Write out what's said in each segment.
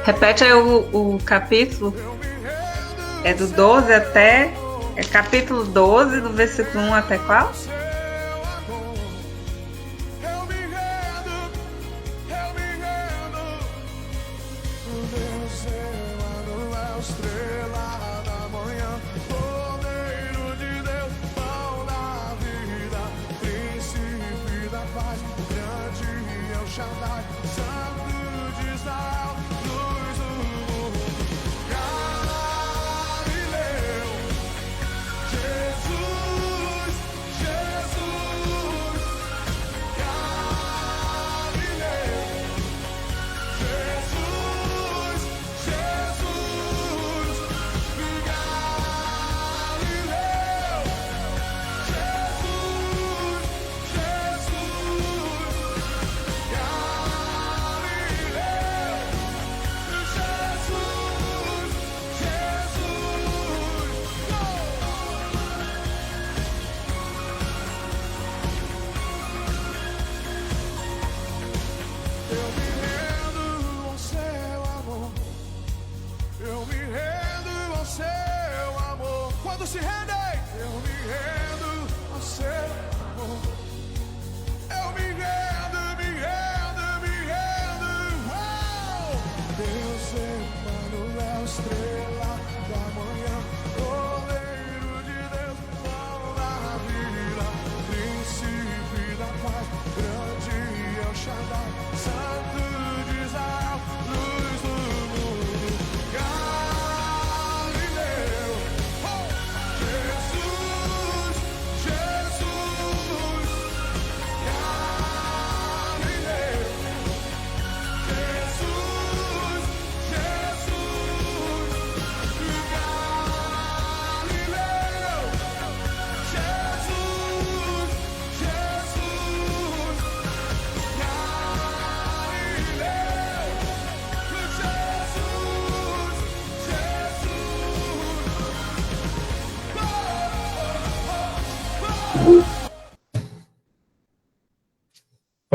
Repete aí o capítulo. É do 12 até... É capítulo 12, do versículo 1 até qual?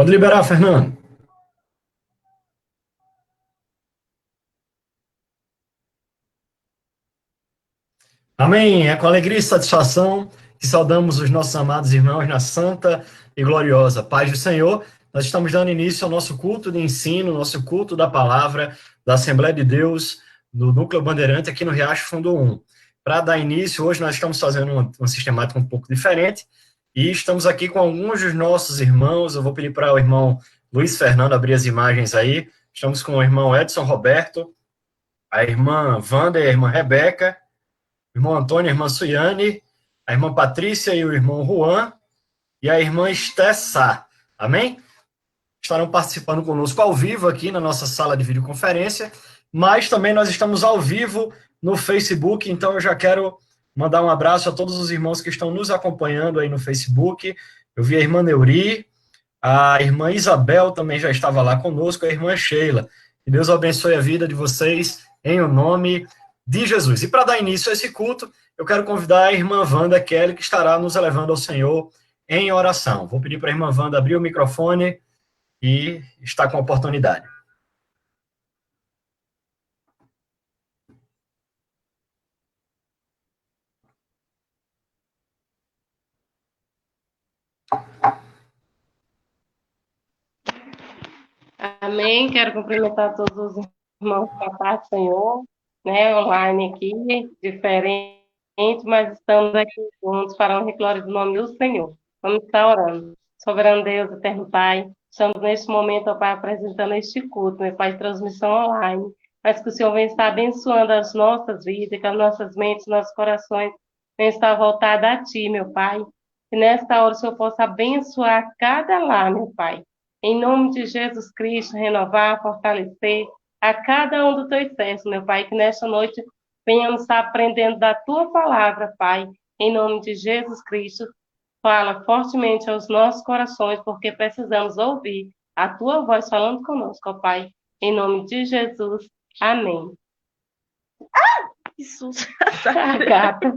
Pode liberar, Fernando. Amém. É com alegria e satisfação que saudamos os nossos amados irmãos na santa e gloriosa paz do Senhor. Nós estamos dando início ao nosso culto de ensino, nosso culto da palavra da Assembleia de Deus, do Núcleo Bandeirante, aqui no Riacho Fundo 1. Para dar início, hoje nós estamos fazendo uma sistemática um pouco diferente e estamos aqui com alguns dos nossos irmãos. Eu vou pedir para o irmão Luiz Fernando abrir as imagens aí. Estamos com o irmão Edson Roberto, a irmã Wanda e a irmã Rebeca, o irmão Antônio, a irmã Suiane, a irmã Patrícia e o irmão Juan, e a irmã Estessa. Amém? Estarão participando conosco ao vivo aqui na nossa sala de videoconferência, mas também nós estamos ao vivo no Facebook, então eu já quero mandar um abraço a todos os irmãos que estão nos acompanhando aí no Facebook. Eu vi a irmã Neuri, a irmã Isabel também já estava lá conosco, a irmã Sheila. Que Deus abençoe a vida de vocês em o nome de Jesus. E para dar início a esse culto, eu quero convidar a irmã Wanda Kelly, que estará nos elevando ao Senhor em oração. Vou pedir para a irmã Wanda abrir o microfone e está com a oportunidade. Amém. Quero cumprimentar todos os irmãos da paz do Senhor, né, online aqui, diferente, mas estamos aqui juntos para a honra e glória do nome do Senhor. Vamos estar orando. Soberano Deus, eterno Pai, estamos neste momento, ó Pai, apresentando este culto, meu Pai, de transmissão online, mas que o Senhor venha estar abençoando as nossas vidas, que as nossas mentes, nossos corações venham estar voltados a Ti, meu Pai. Que nesta hora o Senhor possa abençoar cada lar, meu Pai. Em nome de Jesus Cristo, renovar, fortalecer a cada um dos teus servos, meu Pai, que nesta noite venhamos estar aprendendo da tua palavra, Pai. Em nome de Jesus Cristo, fala fortemente aos nossos corações, porque precisamos ouvir a tua voz falando conosco, ó Pai. Em nome de Jesus, amém. Que susto. A gata.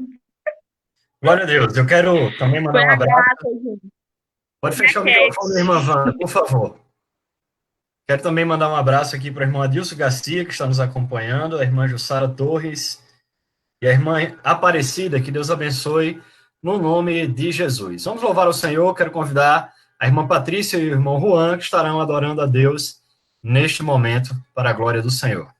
Glória a Deus. Eu quero também mandar Foi um a abraço. gata, gente. Pode fechar o Cat. microfone, irmã Wanda, por favor. Quero também mandar um abraço aqui para a irmã Adilson Garcia, que está nos acompanhando, a irmã Jussara Torres e a irmã Aparecida, que Deus abençoe no nome de Jesus. Vamos louvar o Senhor. Quero convidar a irmã Patrícia e o irmão Juan, que estarão adorando a Deus neste momento para a glória do Senhor.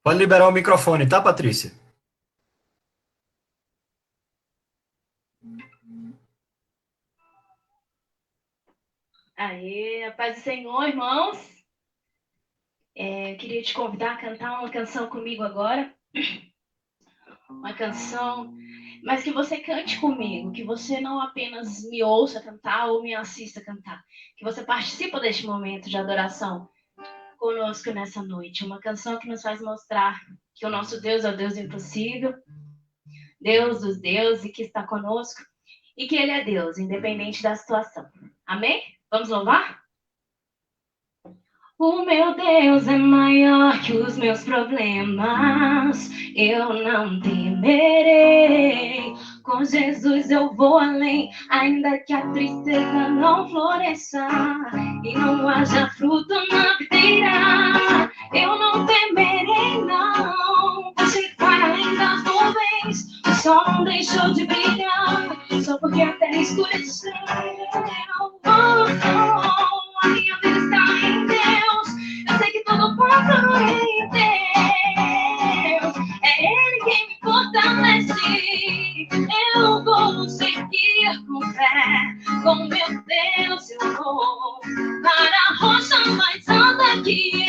Pode liberar o microfone, tá, Patrícia? Aê, a paz do Senhor, irmãos. Eu queria te convidar a cantar uma canção comigo agora. Uma canção, mas que você cante comigo, que você não apenas me ouça cantar ou me assista cantar, que você participe deste momento de adoração conosco nessa noite. Uma canção que nos faz mostrar que o nosso Deus é o Deus impossível, Deus dos deuses, e que está conosco, e que Ele é Deus, independente da situação. Amém? Vamos louvar? O meu Deus é maior que os meus problemas, eu não temerei. Com Jesus eu vou além, ainda que a tristeza não floresça e não haja fruto na videira. Eu não temerei, não, pois Ele vai além das nuvens. O sol não deixou de brilhar, só porque a terra escureceu. A minha vida está em Deus. Eu sei que tudo passa em Deus. É Ele quem me fortalece. Eu vou seguir com fé. Com meu Deus eu vou para a rocha mais alta que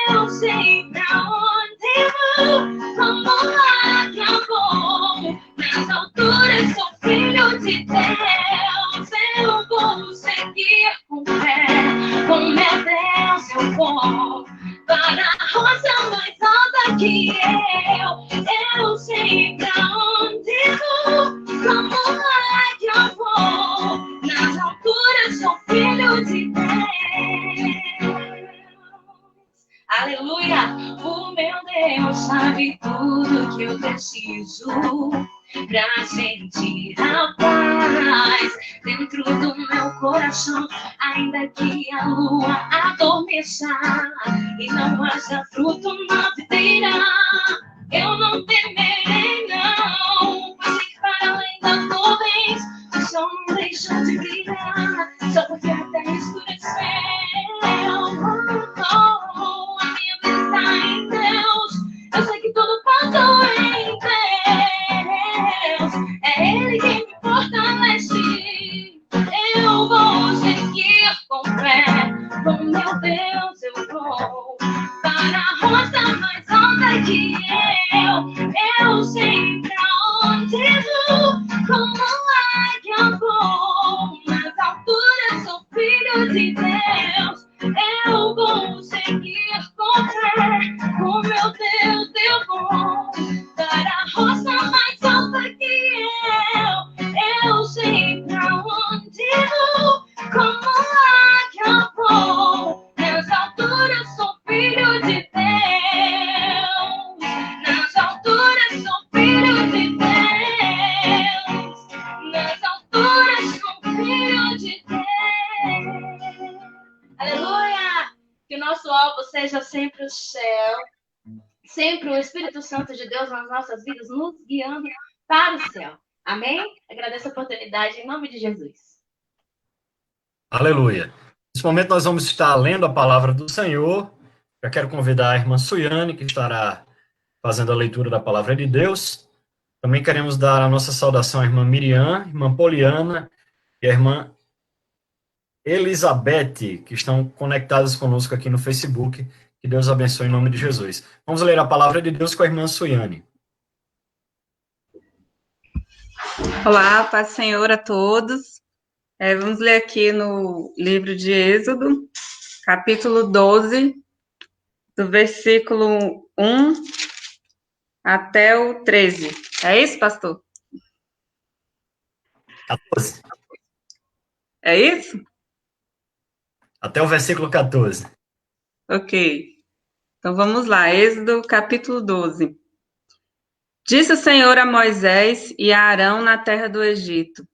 eu sei pra onde vou. Como lá que eu vou. Nas alturas sou filho de Deus. Eu vou seguir com fé. Com meu Deus eu vou para a rocha mais alta que eu sei pra onde vou. Como é que eu vou? Nas alturas sou filho de Deus. Aleluia! O meu Deus sabe tudo que eu preciso pra sentir a paz dentro do meu coração, ainda que a lua adormeça e não haja fruto na videira. Eu não temerei, não, pois sei que para além das nuvens o sol não deixa de brilhar, só porque a terra escureceu. A minha vida está em Deus. Eu sei que tudo passou em Deus. É Ele quem me fortalece. Eu vou seguir com fé. Com meu Deus eu vou para a rocha mais alta que eu sei pra onde vou. Como é que eu vou? Nas alturas sou filho de Deus. Eu vou seguir com fé. Com meu Deus eu vou para a rocha mais alta que eu sei pra onde vou. Como é que eu vou? Nas alturas sou filho de Deus. Nas alturas sou filho de Deus. Nas alturas sou filho de Deus. Aleluia! Que o nosso alvo seja sempre o céu, sempre o Espírito Santo de Deus nas nossas vidas, nos guiando para o céu. Amém? Agradeço a oportunidade em nome de Jesus. Aleluia. Nesse momento nós vamos estar lendo a palavra do Senhor. Eu quero convidar a irmã Suiane, que estará fazendo a leitura da palavra de Deus. Também queremos dar a nossa saudação à irmã Miriam, irmã Poliana e à irmã Elizabeth, que estão conectadas conosco aqui no Facebook. Que Deus abençoe em nome de Jesus. Vamos ler a palavra de Deus com a irmã Suiane. Olá, paz do Senhor a todos. Vamos ler aqui no livro de Êxodo, capítulo 12, do versículo 1 até o 13. É isso, pastor? 14. É isso? Até o versículo 14. Ok. Então vamos lá, Êxodo, capítulo 12. Disse o Senhor a Moisés e a Arão na terra do Egito: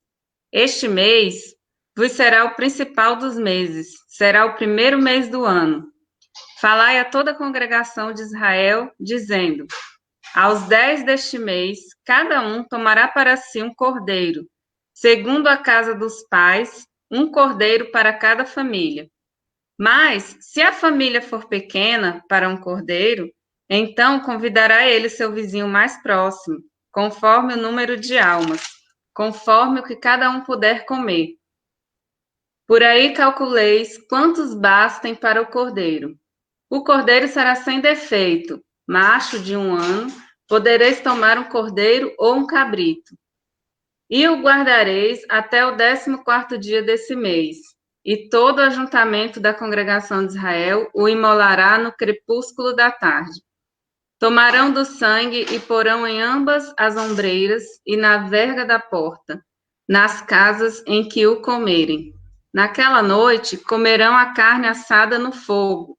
Este mês vos será o principal dos meses, será o primeiro mês do ano. Falai a toda a congregação de Israel, dizendo: Aos 10 deste mês, cada um tomará para si um cordeiro, segundo a casa dos pais, um cordeiro para cada família. Mas, se a família for pequena para um cordeiro, então convidará ele seu vizinho mais próximo, conforme o número de almas, conforme o que cada um puder comer. Por aí calculeis quantos bastem para o cordeiro. O cordeiro será sem defeito, macho de 1 ano, podereis tomar um cordeiro ou um cabrito. E o guardareis até o 14º dia desse mês. E todo o ajuntamento da congregação de Israel o imolará no crepúsculo da tarde. Tomarão do sangue e porão em ambas as ombreiras e na verga da porta, nas casas em que o comerem. Naquela noite comerão a carne assada no fogo,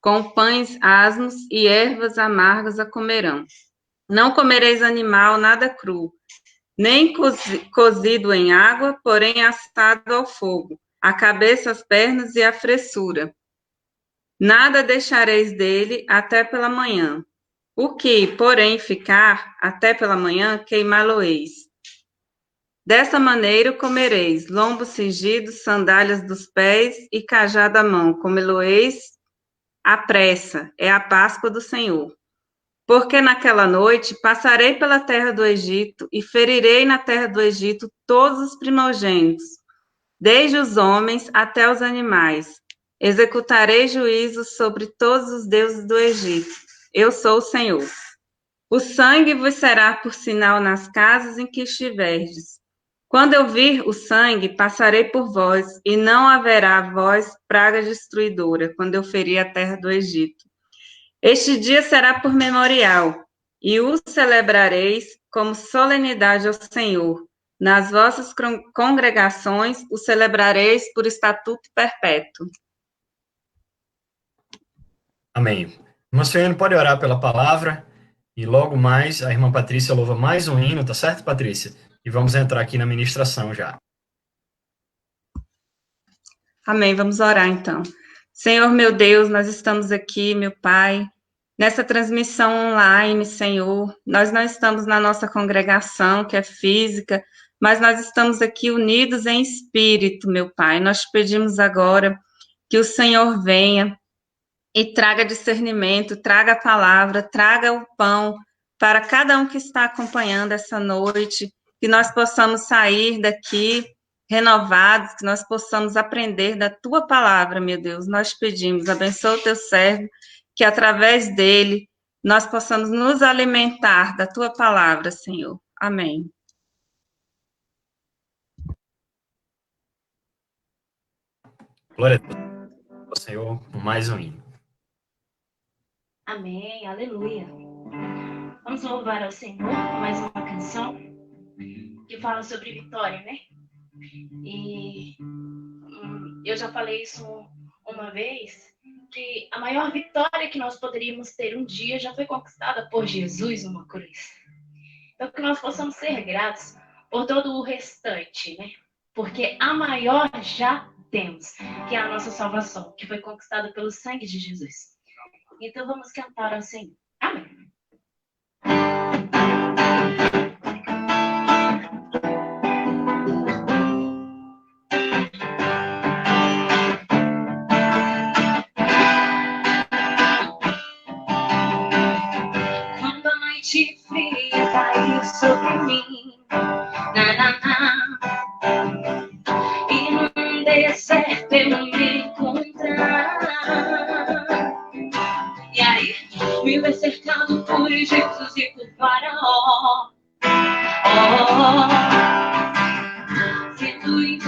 com pães asmos e ervas amargas a comerão. Não comereis animal nada cru, nem cozido em água, porém assado ao fogo, a cabeça, as pernas e a fressura. Nada deixareis dele até pela manhã. O que, porém, ficar até pela manhã, queimá-lo-eis. Dessa maneira comereis lombos cingidos, sandálias dos pés e cajado à mão, comê-lo-eis à pressa, é a Páscoa do Senhor. Porque naquela noite passarei pela terra do Egito e ferirei na terra do Egito todos os primogênitos, desde os homens até os animais. Executarei juízos sobre todos os deuses do Egito. Eu sou o Senhor. O sangue vos será por sinal nas casas em que estiverdes. Quando eu vir o sangue, passarei por vós, e não haverá a vós praga destruidora, quando eu ferir a terra do Egito. Este dia será por memorial, e o celebrareis como solenidade ao Senhor. Nas vossas congregações o celebrareis por estatuto perpétuo. Amém. Irmã Suiane, pode orar pela palavra, e logo mais a irmã Patrícia louva mais um hino, tá certo, Patrícia? E vamos entrar aqui na ministração já. Amém, vamos orar então. Senhor meu Deus, nós estamos aqui, meu Pai, nessa transmissão online, Senhor. Nós não estamos na nossa congregação, que é física, mas nós estamos aqui unidos em espírito, meu Pai. Nós te pedimos agora que o Senhor venha e traga discernimento, traga a palavra, traga o pão para cada um que está acompanhando essa noite, que nós possamos sair daqui renovados, que nós possamos aprender da tua palavra, meu Deus. Nós pedimos, abençoa o teu servo, que através dele nós possamos nos alimentar da tua palavra, Senhor. Amém. Glória a Deus, Senhor, por mais um hino. Amém, aleluia. Vamos louvar ao Senhor com mais uma canção que fala sobre vitória, né? E eu já falei isso uma vez, que a maior vitória que nós poderíamos ter um dia já foi conquistada por Jesus numa cruz. Então, que nós possamos ser gratos por todo o restante, né? Porque a maior já temos, que é a nossa salvação, que foi conquistada pelo sangue de Jesus. Então, vamos cantar ao Senhor. Amém. Quando a noite fria caiu sobre mim, na, na, na, e num deserto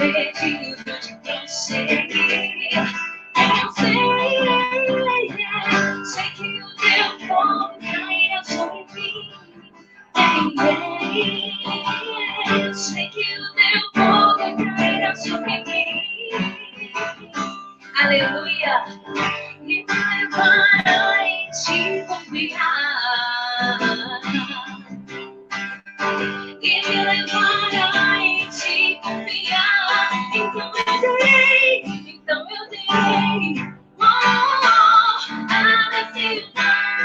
impedido de prosseguir. Eu sei que o teu fogo cairá sobre mim. Eu sei que o teu fogo cairá sobre mim. Aleluia. E me levará em te confiar. E me levará em te confiar. Então eu direi, abre-se o mar.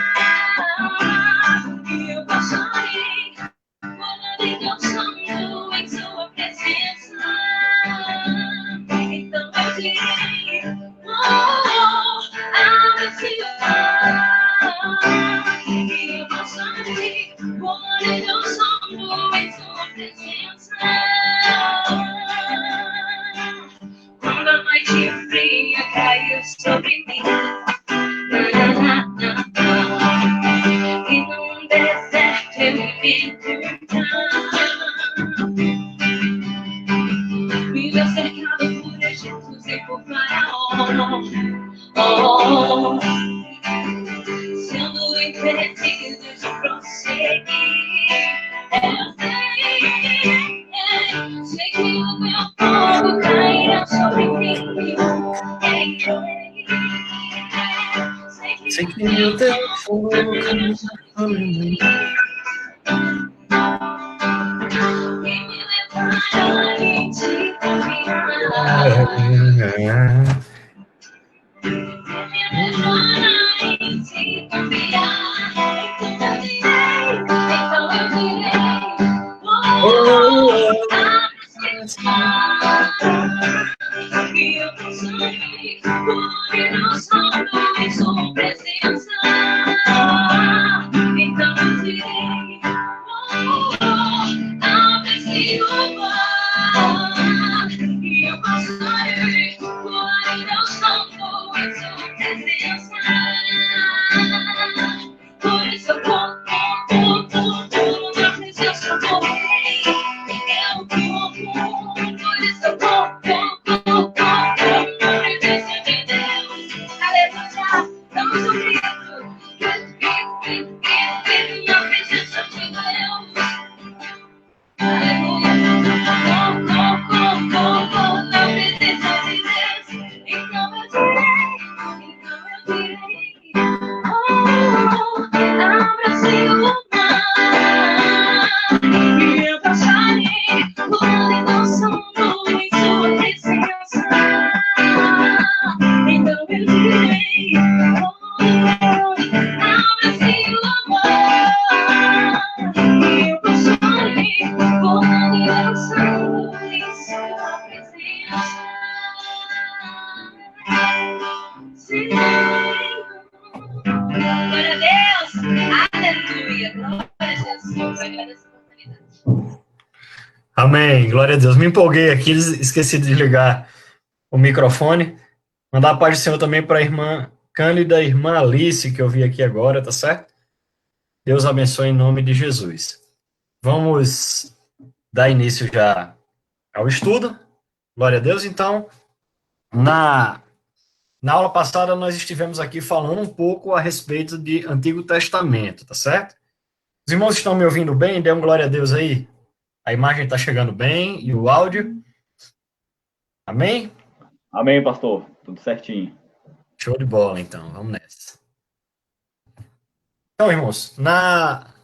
E eu passarei voando dançando em sua presença. Então eu direi, abre-se o mar. E eu passarei voando dançando em sua presença. Quando a noite fria caiu sobre mim, e num deserto eu me encontrar, me deu cercado por Egito e por Faraó, sendo impedido de prosseguir. Eu sei que o meu fogo cairá sobre mim. Sei que o teu fogo cairá sobre mim. E me levará em te confiar. Então eu direi, e eu passarei por dançando em sua presença. Então eu direi, abre-se o mar. E eu passarei por dançando em sua presença. Por isso eu vou na presença do Rei. Eu vou, por isso eu vou na presença de Deus. Aleluia, damos um grito. Na presença de Deus. Aleluia, na presença de Deus. Então eu direi, abre-se o mar. E eu passarei voando dançando em sua presença. Então eu direi, abre-se o mar. E eu passarei voando dançando em sua presença. Senhor. Glória a Deus, aleluia, glória a Jesus, agradeço a oportunidade. Amém, glória a Deus. Me empolguei aqui, esqueci de desligar o microfone. Mandar a paz do Senhor também para a irmã Cândida, irmã Alice, que eu vi aqui agora, tá certo? Deus abençoe em nome de Jesus. Vamos dar início já ao estudo. Glória a Deus. Então, na aula passada, nós estivemos aqui falando um pouco a respeito de Antigo Testamento, tá certo? Os irmãos estão me ouvindo bem? Dê um glória a Deus aí. A imagem está chegando bem e o áudio. Amém? Amém, pastor. Tudo certinho. Show de bola, então. Vamos nessa. Então, irmãos,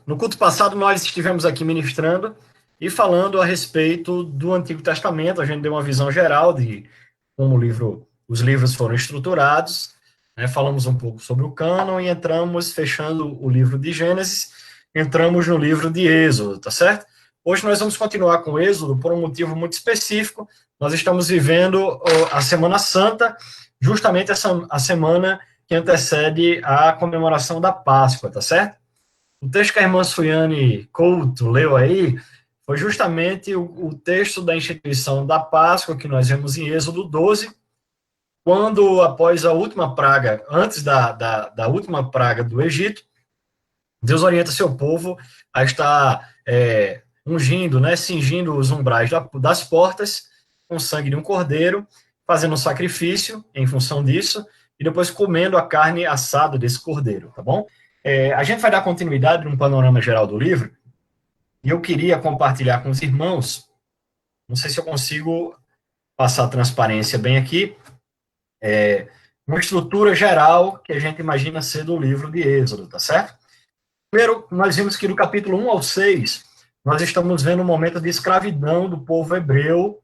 no culto passado, nós estivemos aqui ministrando e falando a respeito do Antigo Testamento. A gente deu uma visão geral de como os livros foram estruturados, né? Falamos um pouco sobre o cânon e entramos, fechando o livro de Gênesis, entramos no livro de Êxodo, tá certo? Hoje nós vamos continuar com Êxodo por um motivo muito específico. Nós estamos vivendo a Semana Santa, justamente a semana que antecede a comemoração da Páscoa, tá certo? O texto que a irmã Suiane Couto leu aí foi justamente o texto da instituição da Páscoa, que nós vemos em Êxodo 12, quando, após a última praga, antes da última praga do Egito, Deus orienta seu povo a estar ungindo, né, cingindo os umbrais das portas com o sangue de um cordeiro, fazendo um sacrifício em função disso, e depois comendo a carne assada desse cordeiro, tá bom? A gente vai dar continuidade num panorama geral do livro, e eu queria compartilhar com os irmãos, não sei se eu consigo passar a transparência bem aqui, uma estrutura geral que a gente imagina ser do livro de Êxodo, tá certo? Primeiro, nós vimos que do capítulo 1 ao 6, nós estamos vendo um momento de escravidão do povo hebreu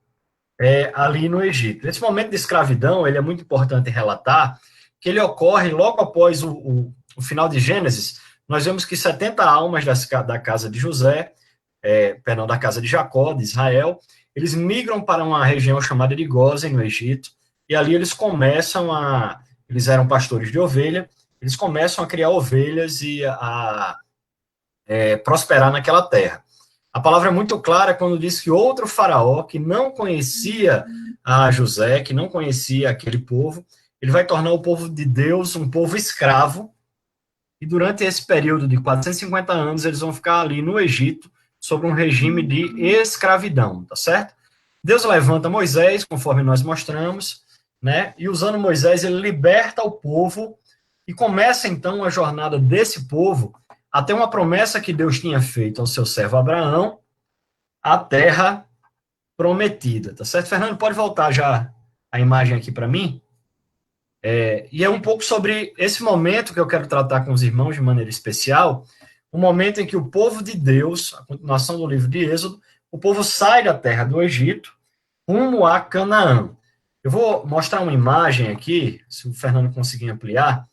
ali no Egito. Esse momento de escravidão, ele é muito importante relatar, que ele ocorre logo após o final de Gênesis. Nós vemos que 70 almas da casa de José, da casa de Jacó, de Israel, eles migram para uma região chamada de Gósen, no Egito, e ali eles eles eram pastores de ovelha, eles começam a criar ovelhas e a prosperar naquela terra. A palavra é muito clara quando diz que outro faraó, que não conhecia a José, que não conhecia aquele povo, ele vai tornar o povo de Deus um povo escravo, e durante esse período de 450 anos, eles vão ficar ali no Egito, sob um regime de escravidão, tá certo? Deus levanta Moisés, conforme nós mostramos, né? E usando Moisés, ele liberta o povo, e começa então a jornada desse povo até uma promessa que Deus tinha feito ao seu servo Abraão, a terra prometida, tá certo? Fernando, pode voltar já a imagem aqui para mim? E é um pouco sobre esse momento que eu quero tratar com os irmãos de maneira especial, o momento em que o povo de Deus, a continuação do livro de Êxodo, o povo sai da terra do Egito rumo a Canaã. Eu vou mostrar uma imagem aqui, se o Fernando conseguir ampliar,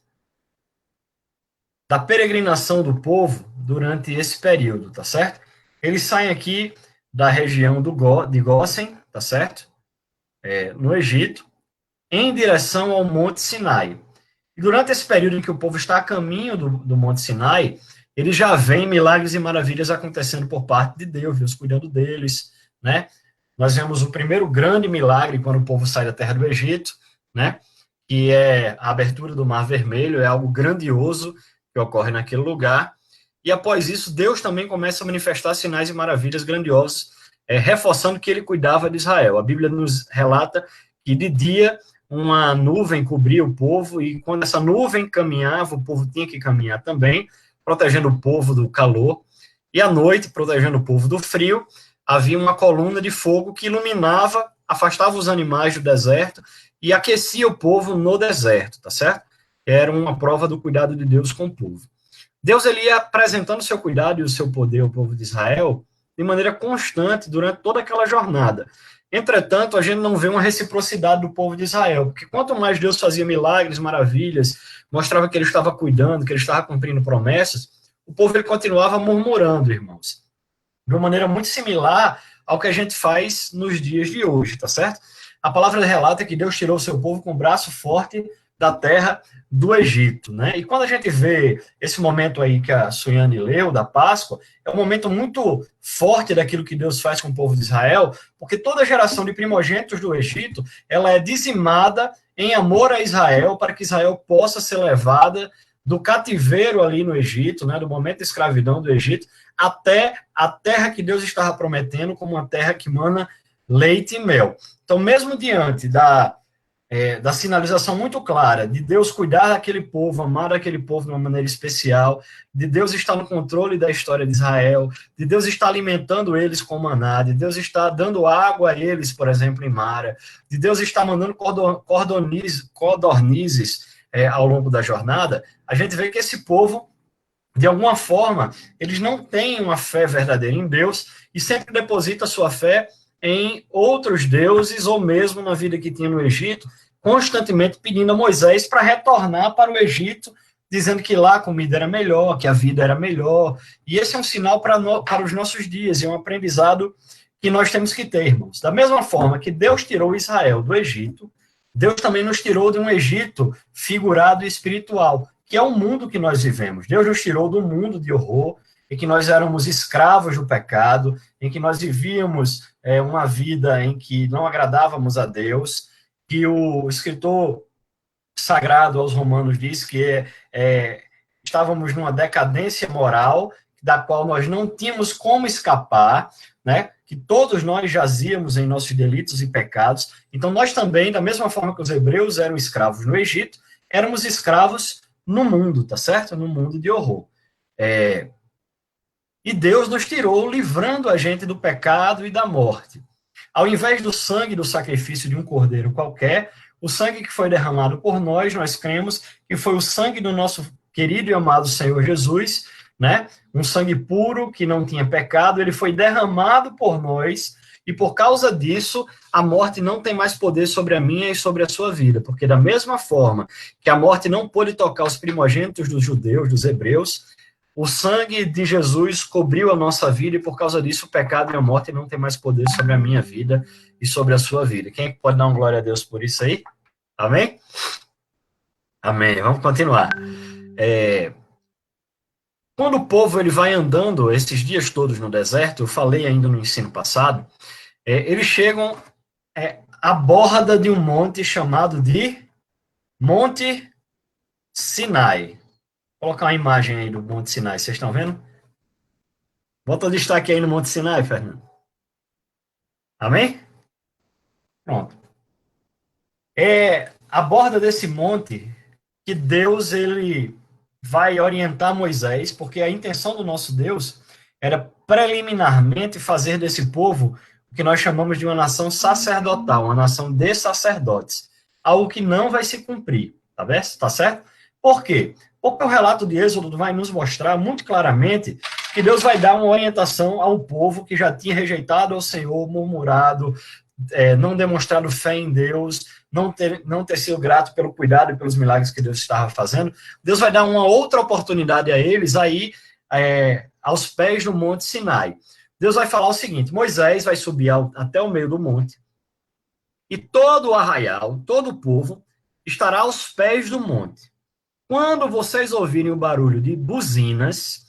da peregrinação do povo durante esse período, tá certo? Eles saem aqui da região de Gósen, tá certo? No Egito, em direção ao Monte Sinai. E durante esse período em que o povo está a caminho do Monte Sinai, eles já veem milagres e maravilhas acontecendo por parte de Deus cuidando deles, né? Nós vemos o primeiro grande milagre quando o povo sai da terra do Egito, né? Que é a abertura do Mar Vermelho, é algo grandioso que ocorre naquele lugar, e após isso, Deus também começa a manifestar sinais e maravilhas grandiosos, reforçando que ele cuidava de Israel. A Bíblia nos relata que de dia uma nuvem cobria o povo, e quando essa nuvem caminhava, o povo tinha que caminhar também, protegendo o povo do calor, e à noite, protegendo o povo do frio, havia uma coluna de fogo que iluminava, afastava os animais do deserto e aquecia o povo no deserto, tá certo? Era uma prova do cuidado de Deus com o povo. Deus ele ia apresentando o seu cuidado e o seu poder ao povo de Israel de maneira constante durante toda aquela jornada. Entretanto, a gente não vê uma reciprocidade do povo de Israel, porque quanto mais Deus fazia milagres, maravilhas, mostrava que ele estava cuidando, que ele estava cumprindo promessas, o povo ele continuava murmurando, irmãos, de uma maneira muito similar ao que a gente faz nos dias de hoje, tá certo? A palavra relata que Deus tirou o seu povo com o braço forte da terra do Egito, né? E quando a gente vê esse momento aí que a Suiane leu, da Páscoa, é um momento muito forte daquilo que Deus faz com o povo de Israel, porque toda geração de primogênitos do Egito, ela é dizimada em amor a Israel, para que Israel possa ser levada do cativeiro ali no Egito, né, do momento de escravidão do Egito, até a terra que Deus estava prometendo como uma terra que mana leite e mel. Então, mesmo diante da sinalização muito clara de Deus cuidar daquele povo, amar aquele povo de uma maneira especial, de Deus estar no controle da história de Israel, de Deus estar alimentando eles com maná, de Deus estar dando água a eles, por exemplo, em Mara, de Deus estar mandando codornizes ao longo da jornada, a gente vê que esse povo, de alguma forma, eles não têm uma fé verdadeira em Deus e sempre deposita sua fé em outros deuses, ou mesmo na vida que tinha no Egito, constantemente pedindo a Moisés para retornar para o Egito, dizendo que lá a comida era melhor, que a vida era melhor. E esse é um sinal para os nossos dias, e é um aprendizado que nós temos que ter, irmãos. Da mesma forma que Deus tirou Israel do Egito, Deus também nos tirou de um Egito figurado e espiritual, que é o mundo que nós vivemos. Deus nos tirou do mundo de horror, em que nós éramos escravos do pecado, em que nós vivíamos uma vida em que não agradávamos a Deus, que o escritor sagrado aos Romanos diz que estávamos numa decadência moral, da qual nós não tínhamos como escapar, né? que todos nós jazíamos em nossos delitos e pecados. Então, nós também, da mesma forma que os hebreus eram escravos no Egito, éramos escravos no mundo, tá certo? No mundo de horror. E Deus nos tirou, livrando a gente do pecado e da morte. Ao invés do sangue do sacrifício de um cordeiro qualquer, o sangue que foi derramado por nós, nós cremos que foi o sangue do nosso querido e amado Senhor Jesus, né? Um sangue puro, que não tinha pecado, ele foi derramado por nós, e por causa disso, a morte não tem mais poder sobre a minha e sobre a sua vida, porque da mesma forma que a morte não pôde tocar os primogênitos dos judeus, dos hebreus, o sangue de Jesus cobriu a nossa vida, e por causa disso, o pecado e a morte não tem mais poder sobre a minha vida e sobre a sua vida. Quem pode dar uma glória a Deus por isso aí? Amém? Amém. Vamos continuar. Quando o povo ele vai andando esses dias todos no deserto, eu falei ainda no ensino passado, eles chegam à borda de um monte chamado de Monte Sinai. Vou colocar uma imagem aí do Monte Sinai, vocês estão vendo? Bota o destaque aí no Monte Sinai, Fernando. Amém? Pronto. A borda desse monte que Deus ele vai orientar Moisés, porque a intenção do nosso Deus era preliminarmente fazer desse povo o que nós chamamos de uma nação sacerdotal, uma nação de sacerdotes, algo que não vai se cumprir, tá certo? Por quê? Porque o relato de Êxodo vai nos mostrar muito claramente que Deus vai dar uma orientação ao povo que já tinha rejeitado ao Senhor, murmurado, não demonstrado fé em Deus, não ter sido grato pelo cuidado e pelos milagres que Deus estava fazendo. Deus vai dar uma outra oportunidade a eles aí, aos pés do Monte Sinai. Deus vai falar o seguinte: Moisés vai subir até o meio do monte, e todo o arraial, todo o povo, estará aos pés do monte. Quando vocês ouvirem o barulho de buzinas,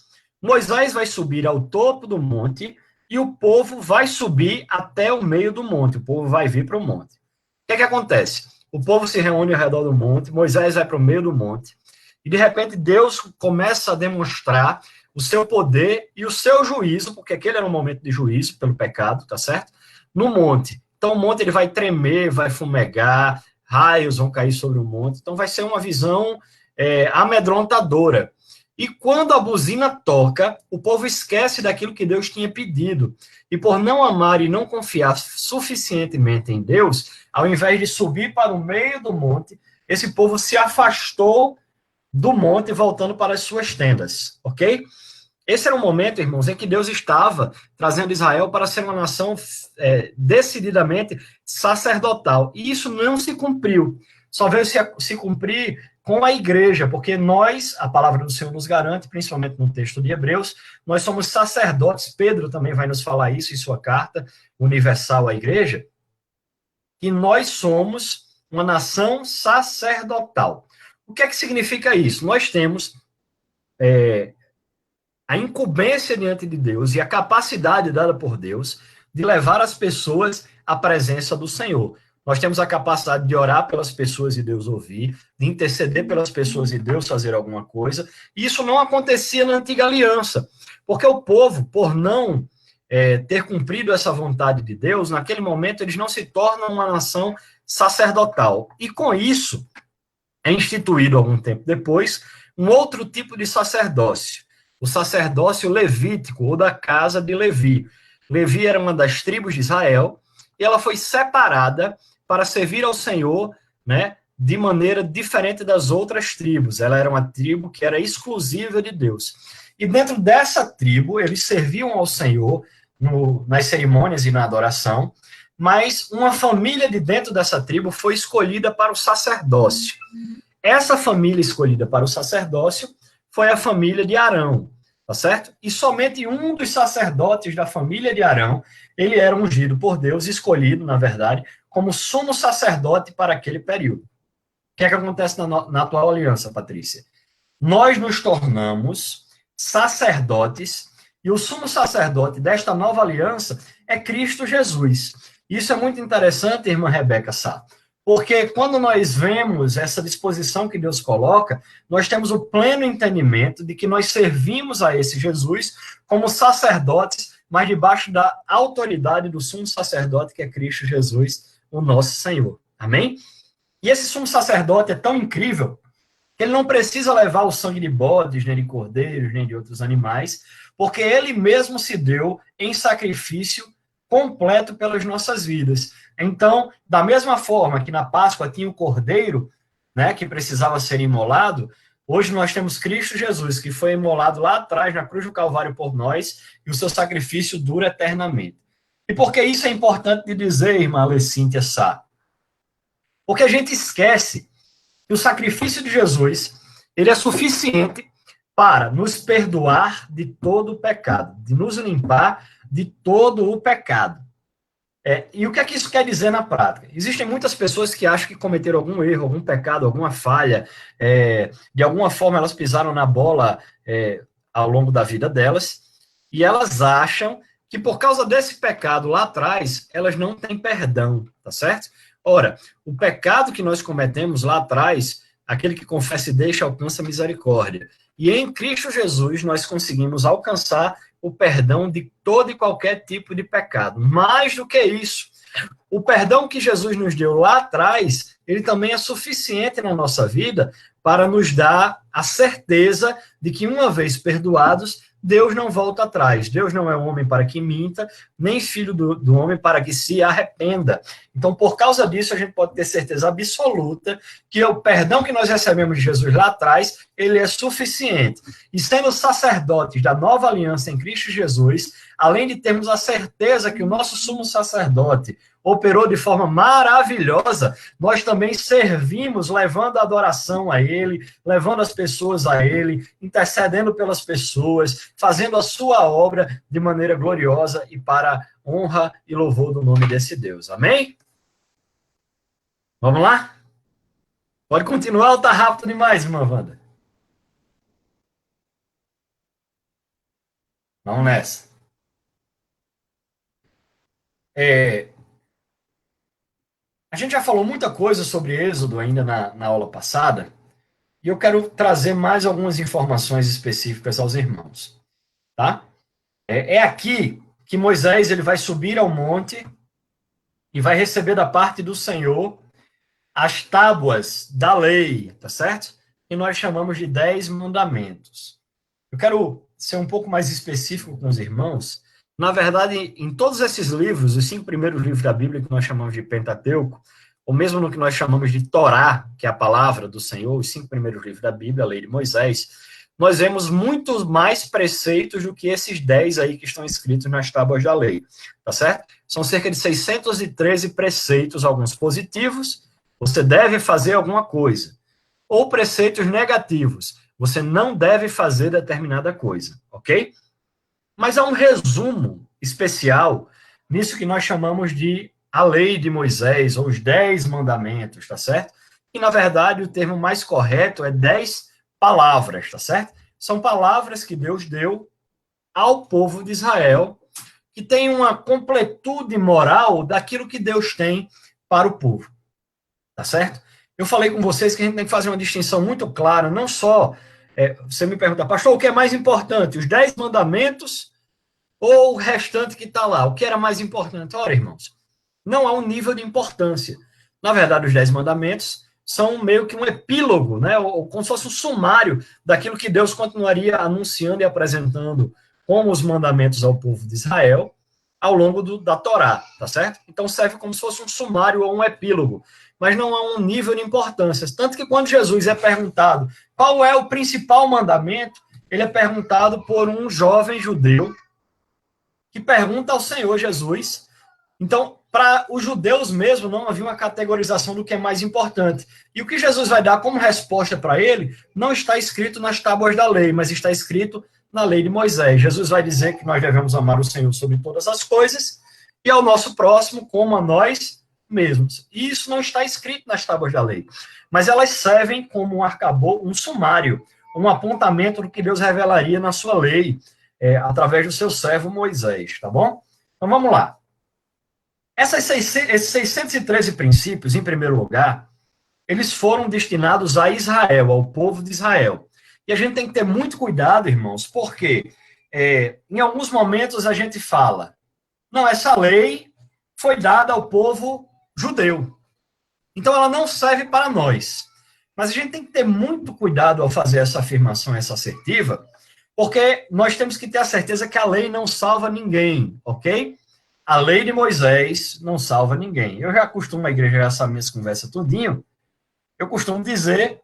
Moisés vai subir ao topo do monte, e o povo vai subir até o meio do monte. O povo vai vir para o monte. O que acontece? O povo se reúne ao redor do monte, Moisés vai para o meio do monte, e de repente Deus começa a demonstrar o seu poder e o seu juízo, porque aquele era um momento de juízo pelo pecado, tá certo? No monte. Então o monte ele vai tremer, vai fumegar, raios vão cair sobre o monte. Então vai ser uma visão amedrontadora. E quando a buzina toca, o povo esquece daquilo que Deus tinha pedido. E por não amar e não confiar suficientemente em Deus, ao invés de subir para o meio do monte, esse povo se afastou do monte, voltando para as suas tendas, ok? Esse era o momento, irmãos, em que Deus estava trazendo Israel para ser uma nação decididamente sacerdotal. E isso não se cumpriu. Só veio se cumprir com a igreja, porque nós, a palavra do Senhor nos garante, principalmente no texto de Hebreus, nós somos sacerdotes. Pedro também vai nos falar isso em sua carta universal à igreja, que nós somos uma nação sacerdotal. O que é que significa isso? Nós temos a incumbência diante de Deus e a capacidade dada por Deus de levar as pessoas à presença do Senhor. Nós temos a capacidade de orar pelas pessoas e Deus ouvir, de interceder pelas pessoas e Deus fazer alguma coisa. E isso não acontecia na antiga aliança, porque o povo, por não ter cumprido essa vontade de Deus, naquele momento eles não se tornam uma nação sacerdotal. E com isso, é instituído algum tempo depois um outro tipo de sacerdócio, o sacerdócio levítico, ou da casa de Levi. Levi era uma das tribos de Israel, e ela foi separada para servir ao Senhor, né, de maneira diferente das outras tribos. Ela era uma tribo que era exclusiva de Deus. E dentro dessa tribo, eles serviam ao Senhor nas cerimônias e na adoração, mas uma família de dentro dessa tribo foi escolhida para o sacerdócio. Essa família escolhida para o sacerdócio foi a família de Arão, tá certo? E somente um dos sacerdotes da família de Arão, ele era ungido por Deus, escolhido, na verdade, como sumo sacerdote para aquele período. O que é que acontece na atual aliança, Patrícia? Nós nos tornamos sacerdotes, e o sumo sacerdote desta nova aliança é Cristo Jesus. Isso é muito interessante, irmã Rebeca Sá, porque quando nós vemos essa disposição que Deus coloca, nós temos o pleno entendimento de que nós servimos a esse Jesus como sacerdotes mas debaixo da autoridade do sumo sacerdote, que é Cristo Jesus, o nosso Senhor. Amém? E esse sumo sacerdote é tão incrível que ele não precisa levar o sangue de bodes, nem de cordeiros, nem de outros animais, porque ele mesmo se deu em sacrifício completo pelas nossas vidas. Então, da mesma forma que na Páscoa tinha o cordeiro, né, que precisava ser imolado, hoje nós temos Cristo Jesus, que foi imolado lá atrás na cruz do Calvário por nós, e o seu sacrifício dura eternamente. E por que isso é importante de dizer, irmã Alecíntia Sá? Porque a gente esquece que o sacrifício de Jesus, ele é suficiente para nos perdoar de todo o pecado, de nos limpar de todo o pecado. E o que é que isso quer dizer na prática? Existem muitas pessoas que acham que cometeram algum erro, algum pecado, alguma falha, de alguma forma elas pisaram na bola ao longo da vida delas, e elas acham que por causa desse pecado lá atrás, elas não têm perdão, tá certo? Ora, o pecado que nós cometemos lá atrás, aquele que confessa e deixa, alcança misericórdia. E em Cristo Jesus nós conseguimos alcançar o perdão de todo e qualquer tipo de pecado. Mais do que isso, o perdão que Jesus nos deu lá atrás, ele também é suficiente na nossa vida para nos dar a certeza de que, uma vez perdoados, Deus não volta atrás. Deus não é homem para que minta, nem filho do homem para que se arrependa. Então, por causa disso, a gente pode ter certeza absoluta que o perdão que nós recebemos de Jesus lá atrás, ele é suficiente. E sendo sacerdotes da nova aliança em Cristo Jesus, além de termos a certeza que o nosso sumo sacerdote operou de forma maravilhosa, nós também servimos levando a adoração a Ele, levando as pessoas a Ele, intercedendo pelas pessoas, fazendo a sua obra de maneira gloriosa e para honra e louvor do nome desse Deus. Amém? Vamos lá? Pode continuar ou tá rápido demais, irmã Wanda? Vamos nessa. A gente já falou muita coisa sobre Êxodo ainda na aula passada, e eu quero trazer mais algumas informações específicas aos irmãos. Tá? É aqui que Moisés ele vai subir ao monte e vai receber da parte do Senhor as tábuas da lei, tá certo? Que nós chamamos de 10 mandamentos. Eu quero ser um pouco mais específico com os irmãos. Na verdade, em todos esses livros, os 5 primeiros livros da Bíblia, que nós chamamos de Pentateuco, ou mesmo no que nós chamamos de Torá, que é a palavra do Senhor, os 5 primeiros livros da Bíblia, a lei de Moisés, nós vemos muitos mais preceitos do que esses 10 aí que estão escritos nas tábuas da lei, tá certo? São cerca de 613 preceitos, alguns positivos, você deve fazer alguma coisa, ou preceitos negativos, você não deve fazer determinada coisa, ok? Mas há um resumo especial nisso que nós chamamos de a lei de Moisés, ou os 10 mandamentos, tá certo? E, na verdade, o termo mais correto é 10 palavras, tá certo? São palavras que Deus deu ao povo de Israel, que tem uma completude moral daquilo que Deus tem para o povo, tá certo? Eu falei com vocês que a gente tem que fazer uma distinção muito clara, não só, você me pergunta, pastor, o que é mais importante, os 10 mandamentos ou o restante que está lá? O que era mais importante? Ora, irmãos, não há um nível de importância. Na verdade, os 10 mandamentos são meio que um epílogo, né? Ou como se fosse um sumário daquilo que Deus continuaria anunciando e apresentando como os mandamentos ao povo de Israel ao longo da Torá, tá certo? Então serve como se fosse um sumário ou um epílogo, mas não há um nível de importância. Tanto que quando Jesus é perguntado qual é o principal mandamento, ele é perguntado por um jovem judeu que pergunta ao Senhor Jesus. Então, para os judeus mesmo, não havia uma categorização do que é mais importante. E o que Jesus vai dar como resposta para ele não está escrito nas tábuas da lei, mas está escrito na lei de Moisés. Jesus vai dizer que nós devemos amar o Senhor sobre todas as coisas e ao nosso próximo como a nós mesmos. E isso não está escrito nas tábuas da lei, mas elas servem como um arcabouço, um sumário, um apontamento do que Deus revelaria na sua lei, através do seu servo Moisés, tá bom? Então vamos lá. Esses 613 princípios, em primeiro lugar, eles foram destinados a Israel, ao povo de Israel. E a gente tem que ter muito cuidado, irmãos, porque em alguns momentos a gente fala, não, essa lei foi dada ao povo judeu. Então ela não serve para nós. Mas a gente tem que ter muito cuidado ao fazer essa afirmação, essa assertiva, porque nós temos que ter a certeza que a lei não salva ninguém, ok? A lei de Moisés não salva ninguém. Eu já costumo, a igreja já sabe minhas conversas tudinho, eu costumo dizer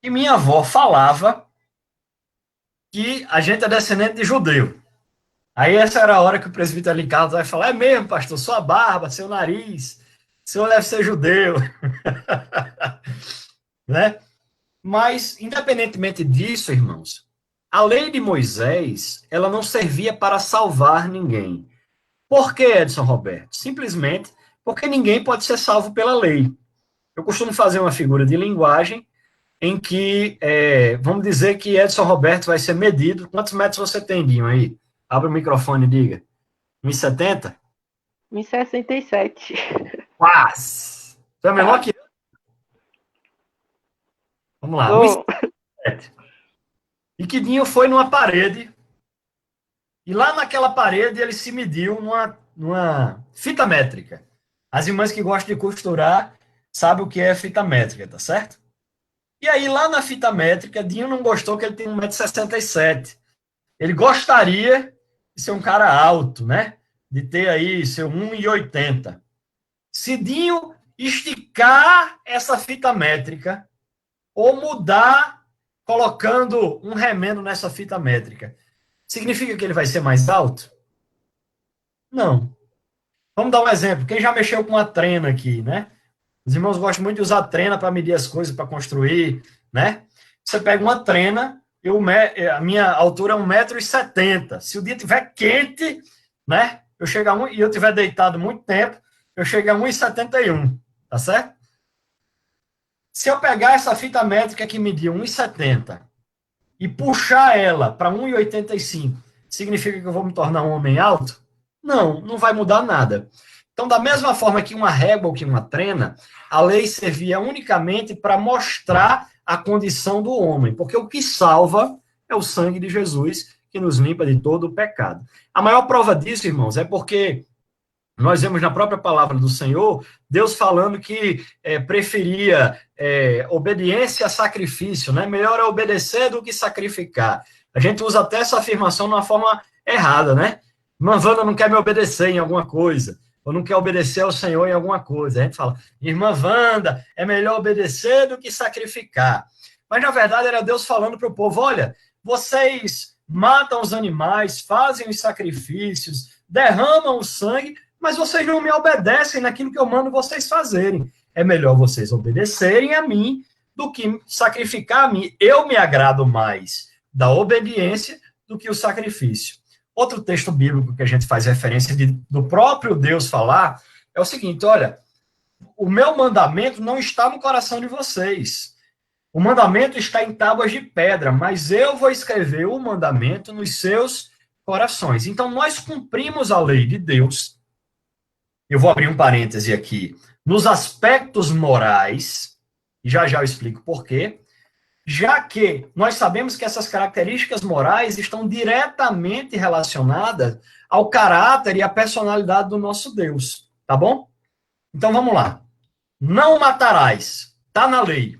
que minha avó falava que a gente é descendente de judeu. Aí essa era a hora que o presbítero ali Carlos vai falar, é mesmo, pastor, sua barba, seu nariz, o senhor deve ser judeu. Né? Mas, independentemente disso, irmãos, a lei de Moisés, ela não servia para salvar ninguém. Por que, Edson Roberto? Simplesmente porque ninguém pode ser salvo pela lei. Eu costumo fazer uma figura de linguagem em que, vamos dizer que Edson Roberto vai ser medido. Quantos metros você tem, Dinho, aí? Abre o microfone e diga. 1,70? 1,67. Quase! Você é menor que eu? Vamos lá. 1,67. E que Dinho foi numa parede, e lá naquela parede ele se mediu numa fita métrica. As irmãs que gostam de costurar sabem o que é fita métrica, tá certo? E aí, lá na fita métrica, Dinho não gostou que ele tem 1,67 m. Ele gostaria de ser um cara alto, né? De ter aí seu 1,80 m. Se Dinho esticar essa fita métrica, ou mudar, colocando um remendo nessa fita métrica, significa que ele vai ser mais alto? Não. Vamos dar um exemplo. Quem já mexeu com a trena aqui, né? Os irmãos gostam muito de usar trena para medir as coisas, para construir, né? Você pega uma trena, a minha altura é 1,70 m. Se o dia estiver quente, né? E eu estiver deitado muito tempo, eu chego a 1,71 m, tá certo? Se eu pegar essa fita métrica que mediu 1,70 m e puxar ela para 1,85 m, significa que eu vou me tornar um homem alto? Não, não vai mudar nada. Então, da mesma forma que uma régua ou que uma trena, a lei servia unicamente para mostrar a condição do homem, porque o que salva é o sangue de Jesus, que nos limpa de todo o pecado. A maior prova disso, irmãos, é porque nós vemos na própria palavra do Senhor, Deus falando que preferia obediência a sacrifício, né? Melhor é obedecer do que sacrificar. A gente usa até essa afirmação de uma forma errada, né? Irmã Wanda não quer me obedecer em alguma coisa, ou não quer obedecer ao Senhor em alguma coisa. A gente fala, irmã Wanda, é melhor obedecer do que sacrificar. Mas, na verdade, era Deus falando para o povo, olha, vocês matam os animais, fazem os sacrifícios, derramam o sangue, mas vocês não me obedecem naquilo que eu mando vocês fazerem. É melhor vocês obedecerem a mim do que sacrificar a mim. Eu me agrado mais da obediência do que o sacrifício. Outro texto bíblico que a gente faz referência do próprio Deus falar é o seguinte, olha, o meu mandamento não está no coração de vocês. O mandamento está em tábuas de pedra, mas eu vou escrever o mandamento nos seus corações. Então, nós cumprimos a lei de Deus. Eu vou abrir um parêntese aqui. Nos aspectos morais, já eu explico por quê, já que nós sabemos que essas características morais estão diretamente relacionadas ao caráter e à personalidade do nosso Deus, tá bom? Então, vamos lá. Não matarás, tá na lei,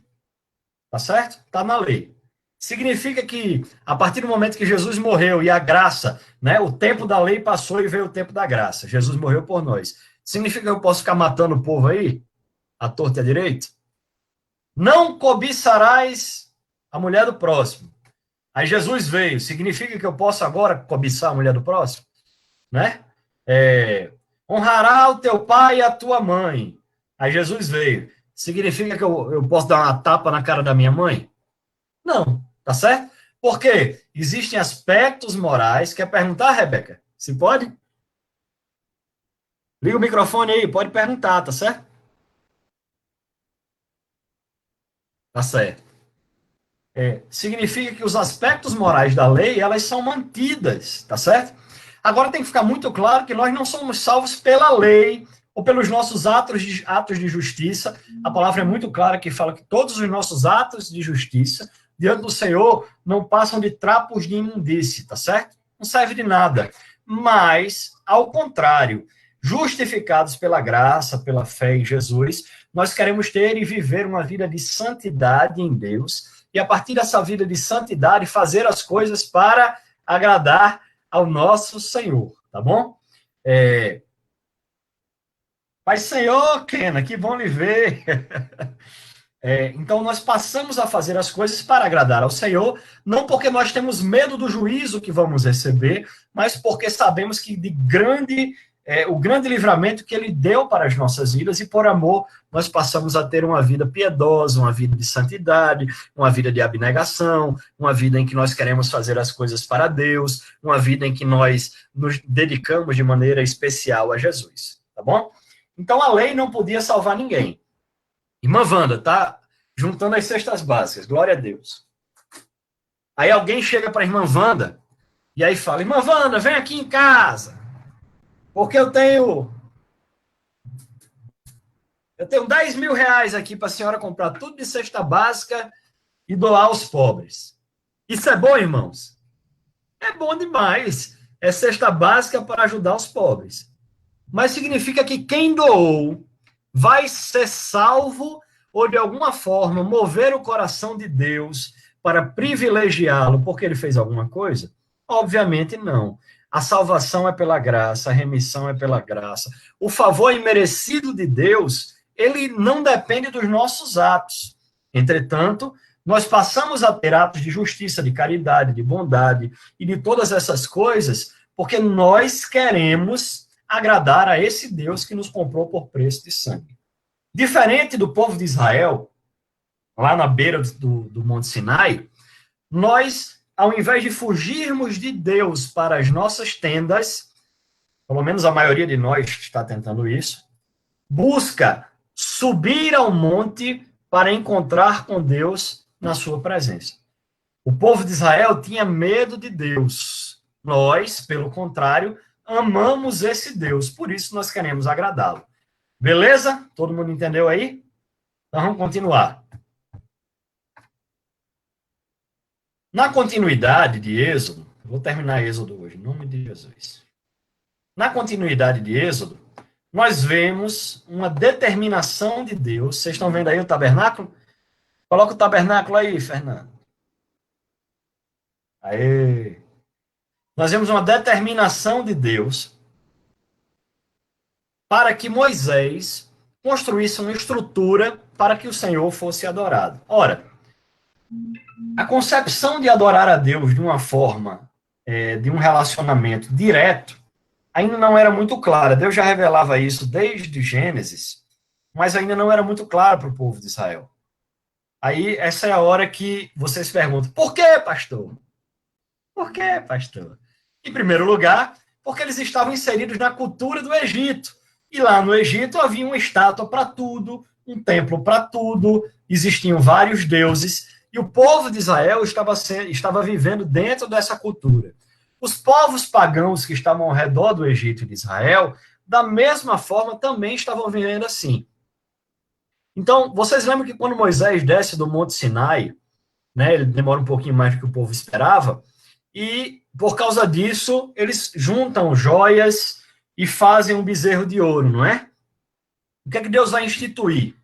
tá certo? Tá na lei. Significa que, a partir do momento que Jesus morreu e a graça, né, o tempo da lei passou e veio o tempo da graça, Jesus morreu por nós. Significa que eu posso ficar matando o povo aí? À torta e à direita? Não cobiçarás a mulher do próximo. Aí Jesus veio. Significa que eu posso agora cobiçar a mulher do próximo? Né? Honrará o teu pai e a tua mãe. Aí Jesus veio. Significa que eu posso dar uma tapa na cara da minha mãe? Não. Tá certo? Porque existem aspectos morais. Quer perguntar, Rebeca? Se pode? Liga o microfone aí, pode perguntar, tá certo? Tá certo. Significa que os aspectos morais da lei, elas são mantidas, tá certo? Agora tem que ficar muito claro que nós não somos salvos pela lei ou pelos nossos atos de justiça. A palavra é muito clara que fala que todos os nossos atos de justiça diante do Senhor não passam de trapos de imundície, tá certo? não serve de nada. Mas, ao contrário, justificados pela graça, pela fé em Jesus, nós queremos ter e viver uma vida de santidade em Deus, e a partir dessa vida de santidade, fazer as coisas para agradar ao nosso Senhor, tá bom? Pai Senhor, Kena, que bom lhe ver. Então, nós passamos a fazer as coisas para agradar ao Senhor, não porque nós temos medo do juízo que vamos receber, mas porque sabemos que o grande livramento que Ele deu para as nossas vidas, e por amor nós passamos a ter uma vida piedosa, uma vida de santidade, uma vida de abnegação, uma vida em que nós queremos fazer as coisas para Deus, uma vida em que nós nos dedicamos de maneira especial a Jesus, tá bom? Então, a lei não podia salvar ninguém. Irmã Wanda, tá juntando as cestas básicas, glória a Deus. Aí alguém chega para a irmã Wanda e aí fala, irmã Wanda, vem aqui em casa, porque eu tenho R$ 10.000 aqui para a senhora comprar tudo de cesta básica e doar aos pobres. Isso é bom, irmãos? É bom demais. É cesta básica para ajudar os pobres. Mas significa que quem doou vai ser salvo ou, de alguma forma, mover o coração de Deus para privilegiá-lo porque ele fez alguma coisa? Obviamente não. A salvação é pela graça, a remissão é pela graça. O favor imerecido de Deus, ele não depende dos nossos atos. Entretanto, nós passamos a ter atos de justiça, de caridade, de bondade e de todas essas coisas porque nós queremos agradar a esse Deus que nos comprou por preço de sangue. Diferente do povo de Israel, lá na beira do Monte Sinai, nós, ao invés de fugirmos de Deus para as nossas tendas, pelo menos a maioria de nós está tentando isso, busca subir ao monte para encontrar com Deus na sua presença. O povo de Israel tinha medo de Deus. Nós, pelo contrário, amamos esse Deus, por isso nós queremos agradá-lo. Beleza? Todo mundo entendeu aí? Então vamos continuar. Na continuidade de Êxodo, vou terminar Êxodo hoje, em nome de Jesus. Na continuidade de Êxodo, nós vemos uma determinação de Deus. Vocês estão vendo aí o tabernáculo? Coloca o tabernáculo aí, Fernando. Aê! Nós vemos uma determinação de Deus para que Moisés construísse uma estrutura para que o Senhor fosse adorado. Ora, a concepção de adorar a Deus de uma forma, de um relacionamento direto, ainda não era muito clara. Deus já revelava isso desde Gênesis, mas ainda não era muito claro para o povo de Israel. Aí, essa é a hora que vocês perguntam, por que, pastor? Por que, pastor? Em primeiro lugar, porque eles estavam inseridos na cultura do Egito. E lá no Egito havia uma estátua para tudo, um templo para tudo, existiam vários deuses, e o povo de Israel estava vivendo dentro dessa cultura. Os povos pagãos que estavam ao redor do Egito e de Israel, da mesma forma, também estavam vivendo assim. Então, vocês lembram que quando Moisés desce do Monte Sinai, né, ele demora um pouquinho mais do que o povo esperava, e por causa disso, eles juntam joias e fazem um bezerro de ouro, não é? O que é que Deus vai instituir?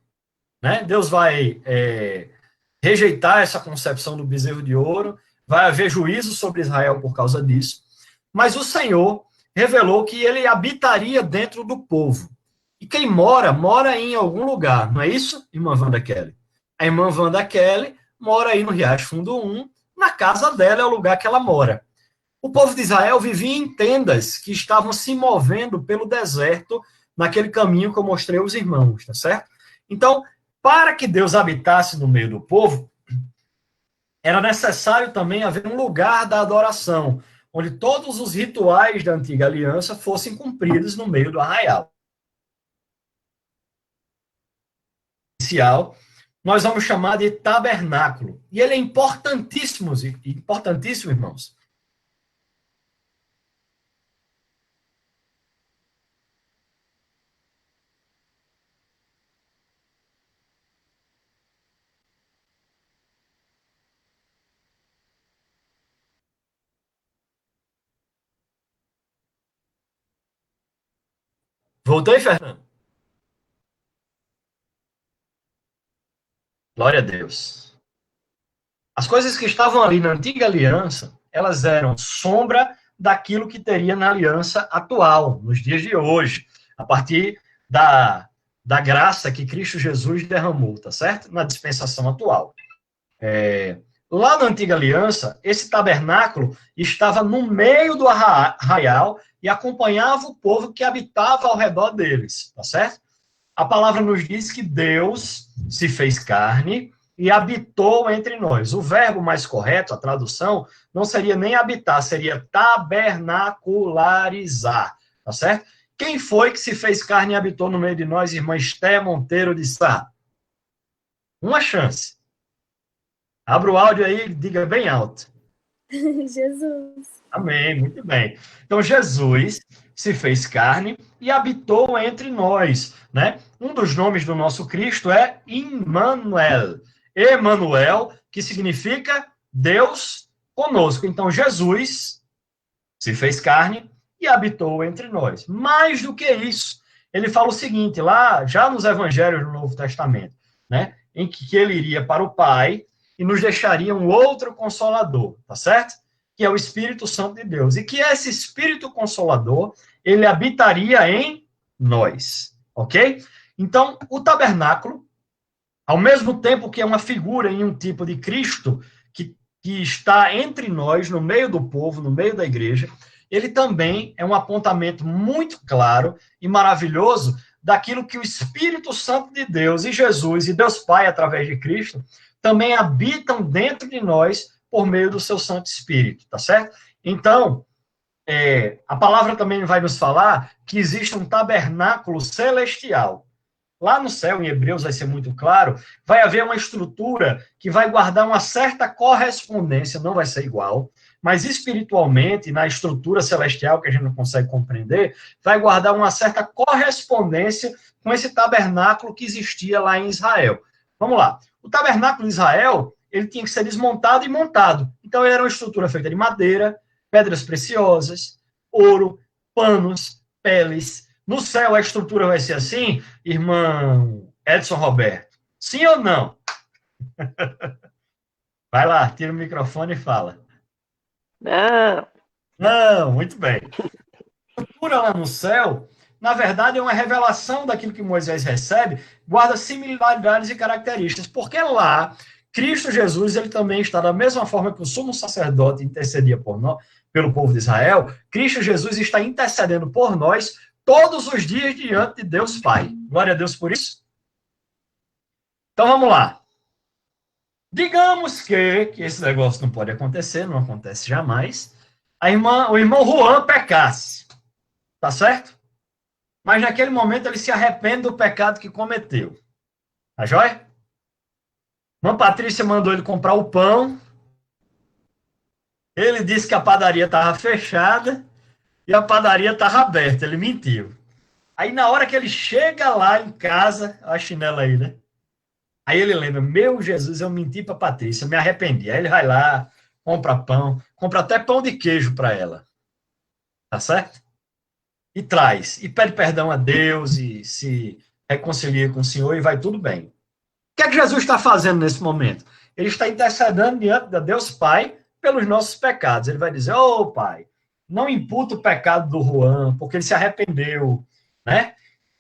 Né? Deus vai rejeitar essa concepção do bezerro de ouro, vai haver juízo sobre Israel por causa disso, mas o Senhor revelou que ele habitaria dentro do povo. E quem mora, mora em algum lugar, não é isso, irmã Wanda Kelly? A irmã Wanda Kelly mora aí no Riacho Fundo 1, na casa dela é o lugar que ela mora. O povo de Israel vivia em tendas que estavam se movendo pelo deserto, naquele caminho que eu mostrei aos irmãos, tá certo? Então, para que Deus habitasse no meio do povo, era necessário também haver um lugar da adoração, onde todos os rituais da antiga aliança fossem cumpridos no meio do arraial. Nós vamos chamar de tabernáculo. E ele é importantíssimo, irmãos. Voltei, Fernando? Glória a Deus. As coisas que estavam ali na antiga aliança, elas eram sombra daquilo que teria na aliança atual, nos dias de hoje, a partir da graça que Cristo Jesus derramou, tá certo? Na dispensação atual. Lá na antiga aliança, esse tabernáculo estava no meio do arraial e acompanhava o povo que habitava ao redor deles, tá certo? A palavra nos diz que Deus se fez carne e habitou entre nós. O verbo mais correto, a tradução, não seria nem habitar, seria tabernacularizar, tá certo? Quem foi que se fez carne e habitou no meio de nós, irmã Esté Monteiro de Sá? Uma chance. Abra o áudio aí e diga bem alto. Jesus. Amém, muito bem. Então, Jesus se fez carne e habitou entre nós, né? Um dos nomes do nosso Cristo é Immanuel. Emanuel, que significa Deus conosco. Então, Jesus se fez carne e habitou entre nós. Mais do que isso, ele fala o seguinte, lá já nos evangelhos do Novo Testamento, né? Em que ele iria para o Pai e nos deixaria um outro consolador, tá certo? Que é o Espírito Santo de Deus. E que esse Espírito Consolador, ele habitaria em nós, ok? Então, o tabernáculo, ao mesmo tempo que é uma figura em um tipo de Cristo, que está entre nós, no meio do povo, no meio da igreja, ele também é um apontamento muito claro e maravilhoso daquilo que o Espírito Santo de Deus e Jesus e Deus Pai, através de Cristo, também habitam dentro de nós por meio do seu Santo Espírito, tá certo? Então, a palavra também vai nos falar que existe um tabernáculo celestial. Lá no céu, em Hebreus vai ser muito claro, vai haver uma estrutura que vai guardar uma certa correspondência, não vai ser igual, mas espiritualmente, na estrutura celestial, que a gente não consegue compreender, vai guardar uma certa correspondência com esse tabernáculo que existia lá em Israel. Vamos lá. O tabernáculo de Israel, ele tinha que ser desmontado e montado. Então, ele era uma estrutura feita de madeira, pedras preciosas, ouro, panos, peles. No céu, a estrutura vai ser assim, irmão Edson Roberto? Sim ou não? Vai lá, tira o microfone e fala. Não. Não, muito bem. A estrutura lá no céu, na verdade, é uma revelação daquilo que Moisés recebe, guarda similaridades e características, porque lá, Cristo Jesus, ele também está da mesma forma que o sumo sacerdote intercedia por nós, pelo povo de Israel, Cristo Jesus está intercedendo por nós todos os dias diante de Deus Pai. Glória a Deus por isso. Então, vamos lá. Digamos que esse negócio não pode acontecer, não acontece jamais, o irmão Juan pecasse, tá certo? Mas naquele momento ele se arrepende do pecado que cometeu. Tá joia? Irmã Patrícia mandou ele comprar o pão, ele disse que a padaria estava fechada e a padaria estava aberta, ele mentiu. Aí na hora que ele chega lá em casa, a chinela aí, né? Aí ele lembra, meu Jesus, eu menti para Patrícia, eu me arrependi. Aí ele vai lá, compra pão, compra até pão de queijo para ela. Tá certo? E traz, e pede perdão a Deus, e se reconcilia com o Senhor, e vai tudo bem. O que é que Jesus está fazendo nesse momento? Ele está intercedendo diante de Deus Pai pelos nossos pecados. Ele vai dizer, ô Pai, não imputa o pecado do Juan, porque ele se arrependeu, né?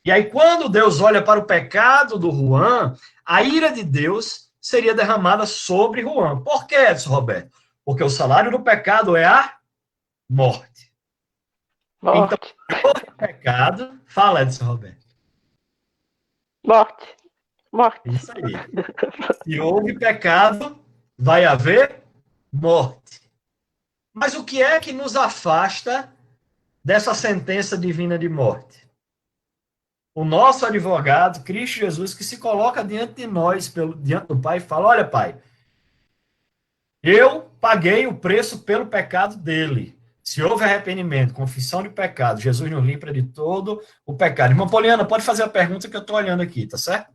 E aí, quando Deus olha para o pecado do Juan, a ira de Deus seria derramada sobre Juan. Por que, Edson Roberto? Porque o salário do pecado é a morte. Morte. Então, o pecado... Fala, Edson Roberto. Morte. Morte. Isso aí. Se houve pecado, vai haver morte. Mas o que é que nos afasta dessa sentença divina de morte? O nosso advogado, Cristo Jesus, que se coloca diante de nós, diante do Pai, e fala, olha, Pai, eu paguei o preço pelo pecado dele. Se houve arrependimento, confissão de pecado, Jesus nos limpa de todo o pecado. Irmã Poliana, pode fazer a pergunta que eu estou olhando aqui, tá certo?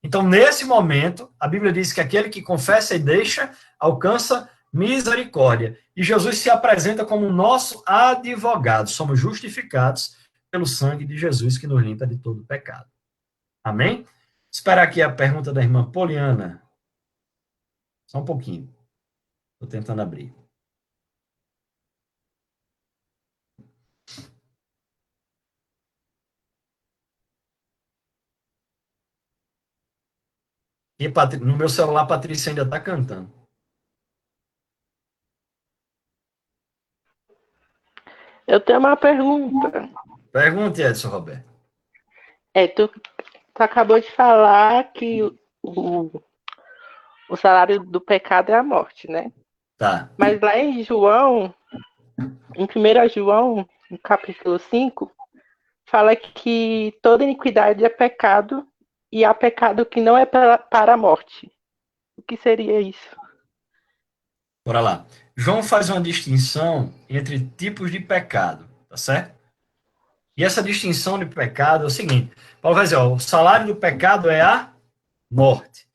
Então, nesse momento, a Bíblia diz que aquele que confessa e deixa, alcança misericórdia. E Jesus se apresenta como nosso advogado. Somos justificados pelo sangue de Jesus que nos limpa de todo pecado. Amém? Esperar aqui a pergunta da irmã Poliana. Só um pouquinho. Estou tentando abrir. E no meu celular, a Patrícia ainda está cantando. Eu tenho uma pergunta. Pergunte, Edson Roberto. Tu acabou de falar que o salário do pecado é a morte, né? Tá. Mas lá em João, em 1 João, no capítulo 5, fala que toda iniquidade é pecado e há pecado que não é para a morte. O que seria isso? Bora lá. João faz uma distinção entre tipos de pecado, tá certo? E essa distinção de pecado é o seguinte. Paulo vai dizer, o salário do pecado é a morte.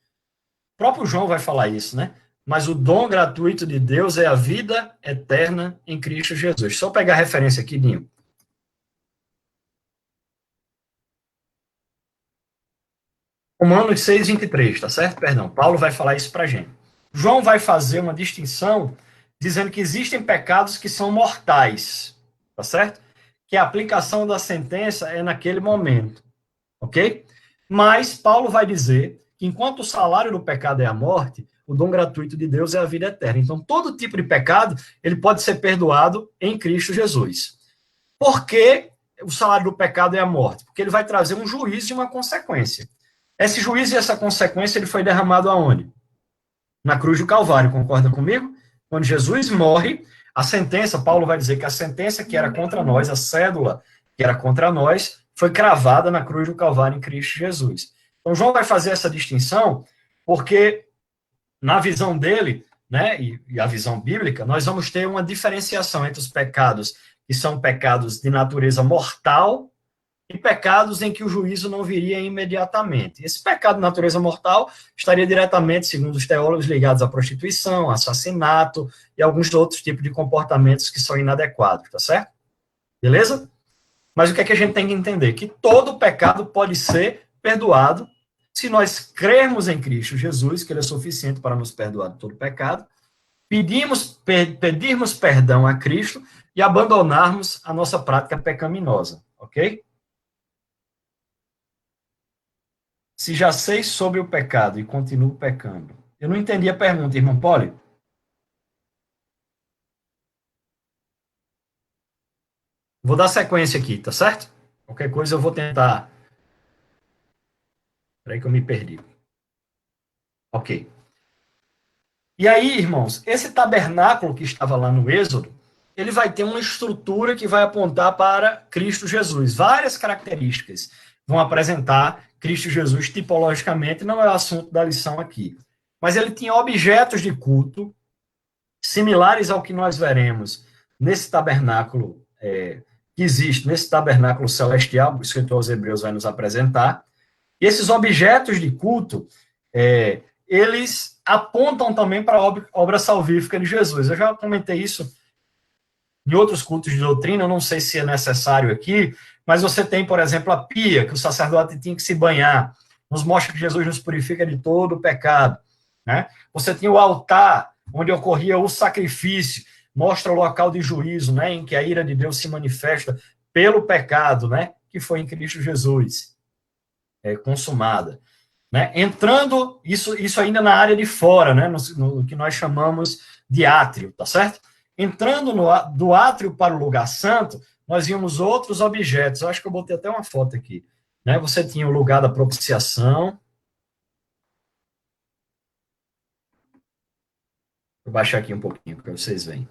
O próprio João vai falar isso, né? Mas o dom gratuito de Deus é a vida eterna em Cristo Jesus. Só pegar a referência aqui, Dinho. Romanos 6:23, tá certo? Perdão, Paulo vai falar isso pra gente. João vai fazer uma distinção dizendo que existem pecados que são mortais, tá certo? Que a aplicação da sentença é naquele momento, ok? Mas Paulo vai dizer que enquanto o salário do pecado é a morte, o dom gratuito de Deus é a vida eterna. Então, todo tipo de pecado, ele pode ser perdoado em Cristo Jesus. Por que o salário do pecado é a morte? Porque ele vai trazer um juízo e uma consequência. Esse juízo e essa consequência, ele foi derramado aonde? Na cruz do Calvário, concorda comigo? Quando Jesus morre, a sentença, Paulo vai dizer que a sentença que era contra nós, a cédula que era contra nós, foi cravada na cruz do Calvário em Cristo Jesus. Então, João vai fazer essa distinção porque, na visão dele, né, e a visão bíblica, nós vamos ter uma diferenciação entre os pecados que são pecados de natureza mortal e pecados em que o juízo não viria imediatamente. Esse pecado de natureza mortal estaria diretamente, segundo os teólogos, ligados à prostituição, assassinato e alguns outros tipos de comportamentos que são inadequados, tá certo? Beleza? Mas o que é que a gente tem que entender? Que todo pecado pode ser perdoado se nós crermos em Cristo Jesus, que ele é suficiente para nos perdoar de todo pecado, pedirmos perdão a Cristo e abandonarmos a nossa prática pecaminosa, ok? Se já sei sobre o pecado e continuo pecando. Eu não entendi a pergunta, irmão Poli. Vou dar sequência aqui, tá certo? Qualquer coisa eu vou tentar. Espera aí que eu me perdi. Ok. E aí, irmãos, esse tabernáculo que estava lá no Êxodo, ele vai ter uma estrutura que vai apontar para Cristo Jesus. Várias características vão apresentar Cristo Jesus tipologicamente, não é o assunto da lição aqui. Mas ele tinha objetos de culto similares ao que nós veremos nesse tabernáculo que existe, nesse tabernáculo celestial, o escritor aos Hebreus vai nos apresentar. E esses objetos de culto, eles apontam também para a obra salvífica de Jesus. Eu já comentei isso em outros cultos de doutrina, eu não sei se é necessário aqui, mas você tem, por exemplo, a pia, que o sacerdote tinha que se banhar, nos mostra que Jesus nos purifica de todo o pecado, né? Você tinha o altar, onde ocorria o sacrifício, mostra o local de juízo, né, em que a ira de Deus se manifesta pelo pecado, né, que foi em Cristo Jesus, consumada. Né? Entrando, isso ainda na área de fora, né, no que nós chamamos de átrio, tá certo? Entrando do átrio para o lugar santo, nós vimos outros objetos. Eu acho que eu botei até uma foto aqui. Né? Você tinha o lugar da propiciação. Vou baixar aqui um pouquinho para vocês verem.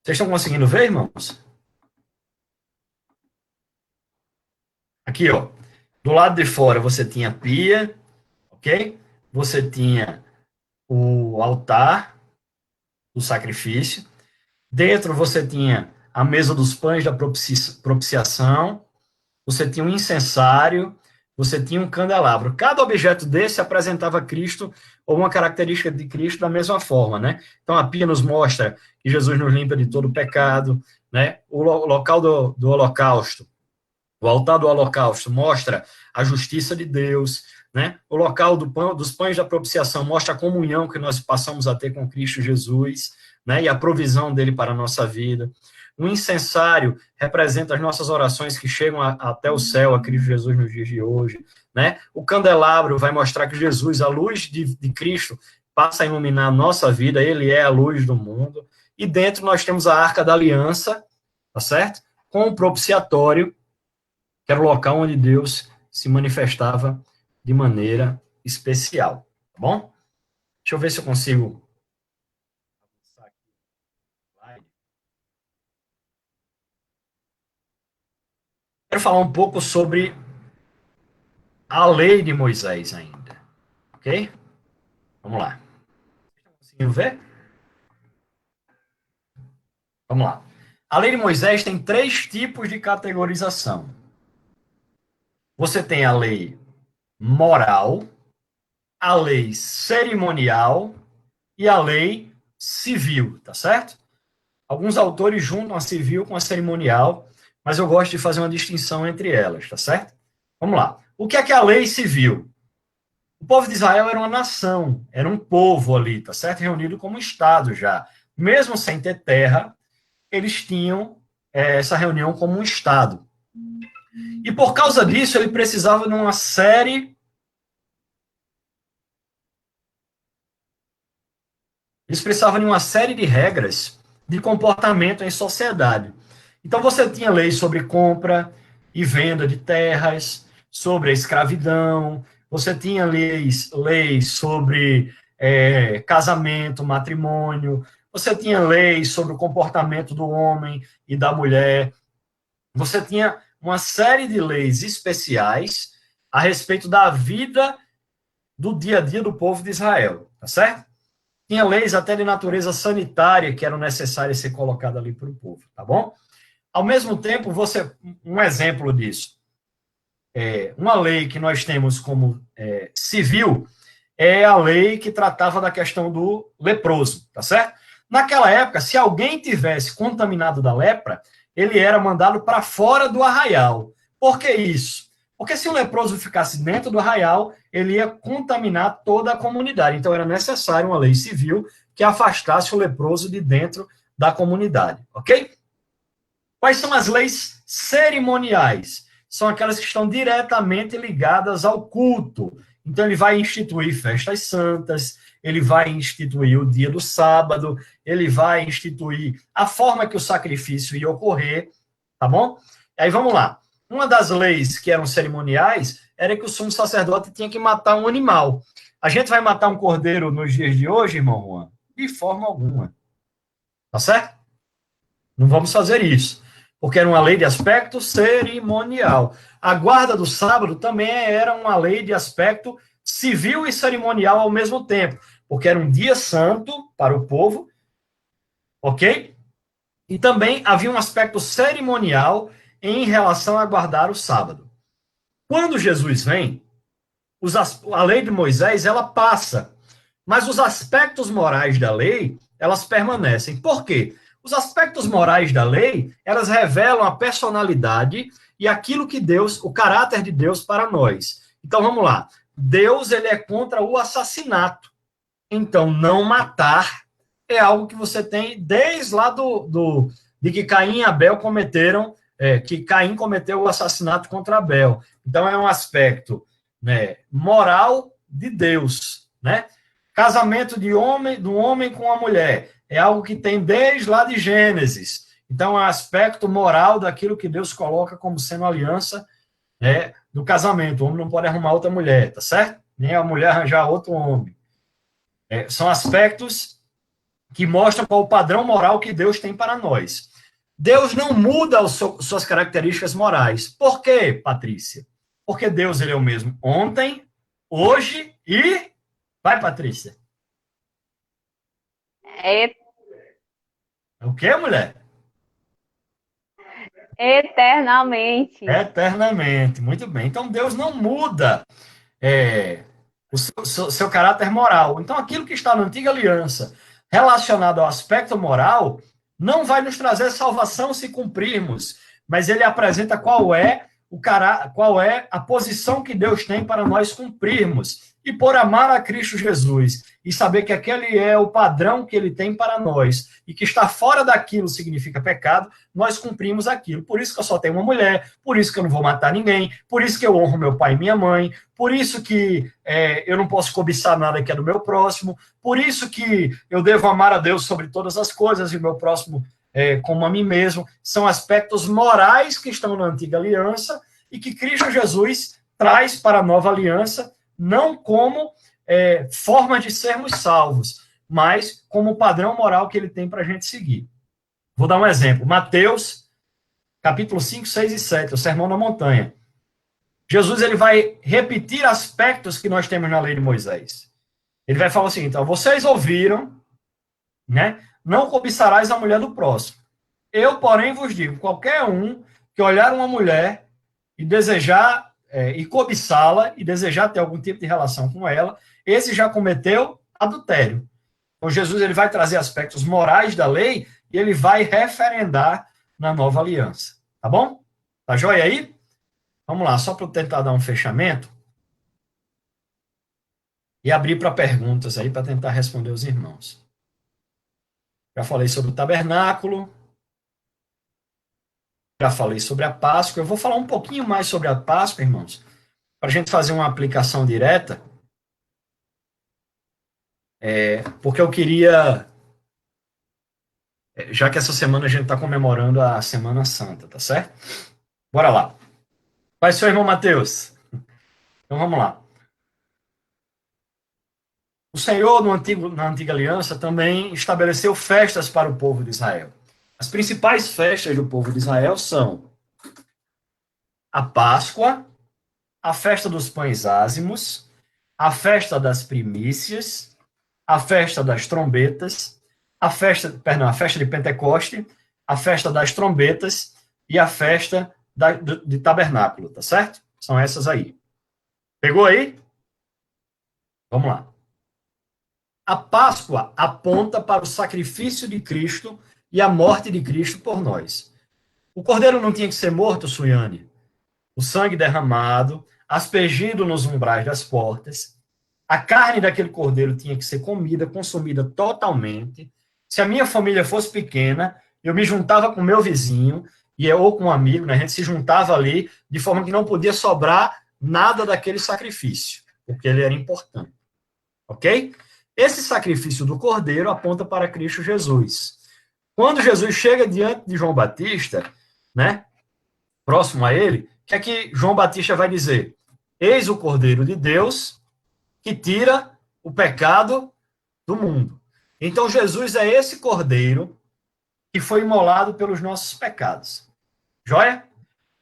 Vocês estão conseguindo ver, irmãos? Aqui, ó. Do lado de fora você tinha a pia, ok? Você tinha o altar do sacrifício. Dentro você tinha a mesa dos pães da propiciação. Você tinha um incensário. Você tinha um candelabro. Cada objeto desse apresentava Cristo ou uma característica de Cristo da mesma forma, né? Então a pia nos mostra que Jesus nos limpa de todo pecado. né? O local do holocausto, o altar do holocausto mostra a justiça de Deus, né? O local dos pães da propiciação mostra a comunhão que nós passamos a ter com Cristo Jesus, né? E a provisão dele para a nossa vida. O incensário representa as nossas orações que chegam até o céu, a Cristo Jesus nos dias de hoje, né? O candelabro vai mostrar que Jesus, a luz de Cristo, passa a iluminar a nossa vida, ele é a luz do mundo. E dentro nós temos a Arca da Aliança, tá certo? Com o propiciatório, que era o local onde Deus se manifestava de maneira especial, tá bom? Deixa eu ver se eu consigo. Quero falar um pouco sobre a lei de Moisés ainda, ok? Vamos lá. Conseguindo ver? Vamos lá. A lei de Moisés tem 3 tipos de categorização. Você tem a lei moral, a lei cerimonial e a lei civil, tá certo? Alguns autores juntam a civil com a cerimonial, mas eu gosto de fazer uma distinção entre elas, tá certo? Vamos lá. O que é a lei civil? O povo de Israel era uma nação, era um povo ali, tá certo? Reunido como Estado já. Mesmo sem ter terra, eles tinham essa reunião como um Estado. E por causa disso, ele precisava de uma série... Eles precisavam de uma série de regras de comportamento em sociedade. Então, você tinha leis sobre compra e venda de terras, sobre a escravidão, você tinha leis sobre casamento, matrimônio, você tinha leis sobre o comportamento do homem e da mulher, você tinha uma série de leis especiais a respeito da vida do dia a dia do povo de Israel, tá certo? Tinha leis até de natureza sanitária que eram necessárias ser colocadas ali para o povo, tá bom? Ao mesmo tempo, um exemplo disso, uma lei que nós temos como civil é a lei que tratava da questão do leproso, tá certo? Naquela época, se alguém tivesse contaminado da lepra, ele era mandado para fora do arraial. Por que isso? Porque se o leproso ficasse dentro do arraial, ele ia contaminar toda a comunidade. Então, era necessário uma lei civil que afastasse o leproso de dentro da comunidade, ok? Quais são as leis cerimoniais? São aquelas que estão diretamente ligadas ao culto. Então, ele vai instituir festas santas, ele vai instituir o dia do sábado, ele vai instituir a forma que o sacrifício ia ocorrer, tá bom? Aí, vamos lá. Uma das leis que eram cerimoniais era que o sumo sacerdote tinha que matar um animal. A gente vai matar um cordeiro nos dias de hoje, irmão Juan? De forma alguma. Tá certo? Não vamos fazer isso. Porque era uma lei de aspecto cerimonial. A guarda do sábado também era uma lei de aspecto civil e cerimonial ao mesmo tempo. Porque era um dia santo para o povo, ok? E também havia um aspecto cerimonial em relação a guardar o sábado. Quando Jesus vem, a lei de Moisés, ela passa, mas os aspectos morais da lei, elas permanecem. Por quê? Os aspectos morais da lei, elas revelam a personalidade e aquilo que Deus, o caráter de Deus para nós. Então, vamos lá. Deus, ele é contra o assassinato. Então, não matar é algo que você tem desde lá de que Caim e Abel cometeram, que Caim cometeu o assassinato contra Abel. Então, é um aspecto, né, moral de Deus, né? Casamento do homem com a mulher é algo que tem desde lá de Gênesis. Então, é um aspecto moral daquilo que Deus coloca como sendo aliança, do casamento. O homem não pode arrumar outra mulher, tá certo? Nem a mulher arranjar outro homem. São aspectos que mostram qual o padrão moral que Deus tem para nós. Deus não muda suas características morais. Por quê, Patrícia? Porque Deus, ele é o mesmo ontem, hoje e... Vai, Patrícia. É o quê, mulher? eternamente. Eternamente. Muito bem. Então, Deus não muda o seu caráter moral. Então, aquilo que está na antiga aliança relacionado ao aspecto moral não vai nos trazer salvação se cumprirmos, mas ele apresenta qual é a posição que Deus tem para nós cumprirmos. E por amar a Cristo Jesus e saber que aquele é o padrão que ele tem para nós e que está fora daquilo significa pecado, nós cumprimos aquilo. Por isso que eu só tenho uma mulher, por isso que eu não vou matar ninguém, por isso que eu honro meu pai e minha mãe, por isso que eu não posso cobiçar nada que é do meu próximo, por isso que eu devo amar a Deus sobre todas as coisas e o meu próximo como a mim mesmo. São aspectos morais que estão na antiga aliança e que Cristo Jesus traz para a nova aliança, não como forma de sermos salvos, mas como padrão moral que ele tem para a gente seguir. Vou dar um exemplo. Mateus, capítulo 5, 6 e 7, o Sermão da Montanha. Jesus ele vai repetir aspectos que nós temos na lei de Moisés. Ele vai falar o seguinte: vocês ouviram, né? Não cobiçarás a mulher do próximo. Eu, porém, vos digo, qualquer um que olhar uma mulher e desejar e cobiçá-la e desejar ter algum tipo de relação com ela, esse já cometeu adultério. Então, Jesus ele vai trazer aspectos morais da lei e ele vai referendar na nova aliança. Tá bom? Tá joia aí? Vamos lá, só para eu tentar dar um fechamento e abrir para perguntas aí, para tentar responder os irmãos. Já falei sobre o tabernáculo, já falei sobre a Páscoa. Eu vou falar um pouquinho mais sobre a Páscoa, irmãos, para a gente fazer uma aplicação direta, porque eu queria, já que essa semana a gente está comemorando a Semana Santa, tá certo? Bora lá. Vai, seu irmão Mateus. Então vamos lá. O Senhor, na antiga aliança, também estabeleceu festas para o povo de Israel. As principais festas do povo de Israel são a Páscoa, a festa dos pães ázimos, a festa das primícias, a festa das trombetas, a festa de Pentecoste, a festa das trombetas e a festa de tabernáculo, tá certo? São essas aí. Pegou aí? Vamos lá. A Páscoa aponta para o sacrifício de Cristo e a morte de Cristo por nós. O cordeiro não tinha que ser morto, Suiane. O sangue derramado, aspergido nos umbrais das portas. A carne daquele cordeiro tinha que ser comida, consumida totalmente. Se a minha família fosse pequena, eu me juntava com meu vizinho ou com um amigo, né? A gente se juntava ali, de forma que não podia sobrar nada daquele sacrifício, porque ele era importante. Ok? Esse sacrifício do cordeiro aponta para Cristo Jesus. Quando Jesus chega diante de João Batista, né, próximo a ele, o que é que João Batista vai dizer? Eis o Cordeiro de Deus que tira o pecado do mundo. Então, Jesus é esse Cordeiro que foi imolado pelos nossos pecados. Joia?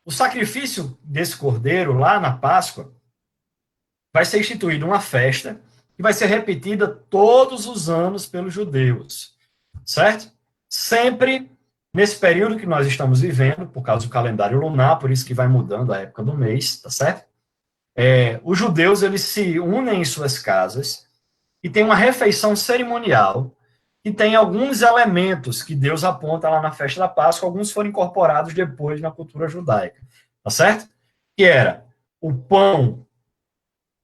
O sacrifício desse Cordeiro, lá na Páscoa, vai ser instituído uma festa que vai ser repetida todos os anos pelos judeus. Certo? Sempre nesse período que nós estamos vivendo, por causa do calendário lunar, por isso que vai mudando a época do mês, tá certo? Os judeus, eles se unem em suas casas e tem uma refeição cerimonial que tem alguns elementos que Deus aponta lá na festa da Páscoa, alguns foram incorporados depois na cultura judaica, tá certo? Que era o pão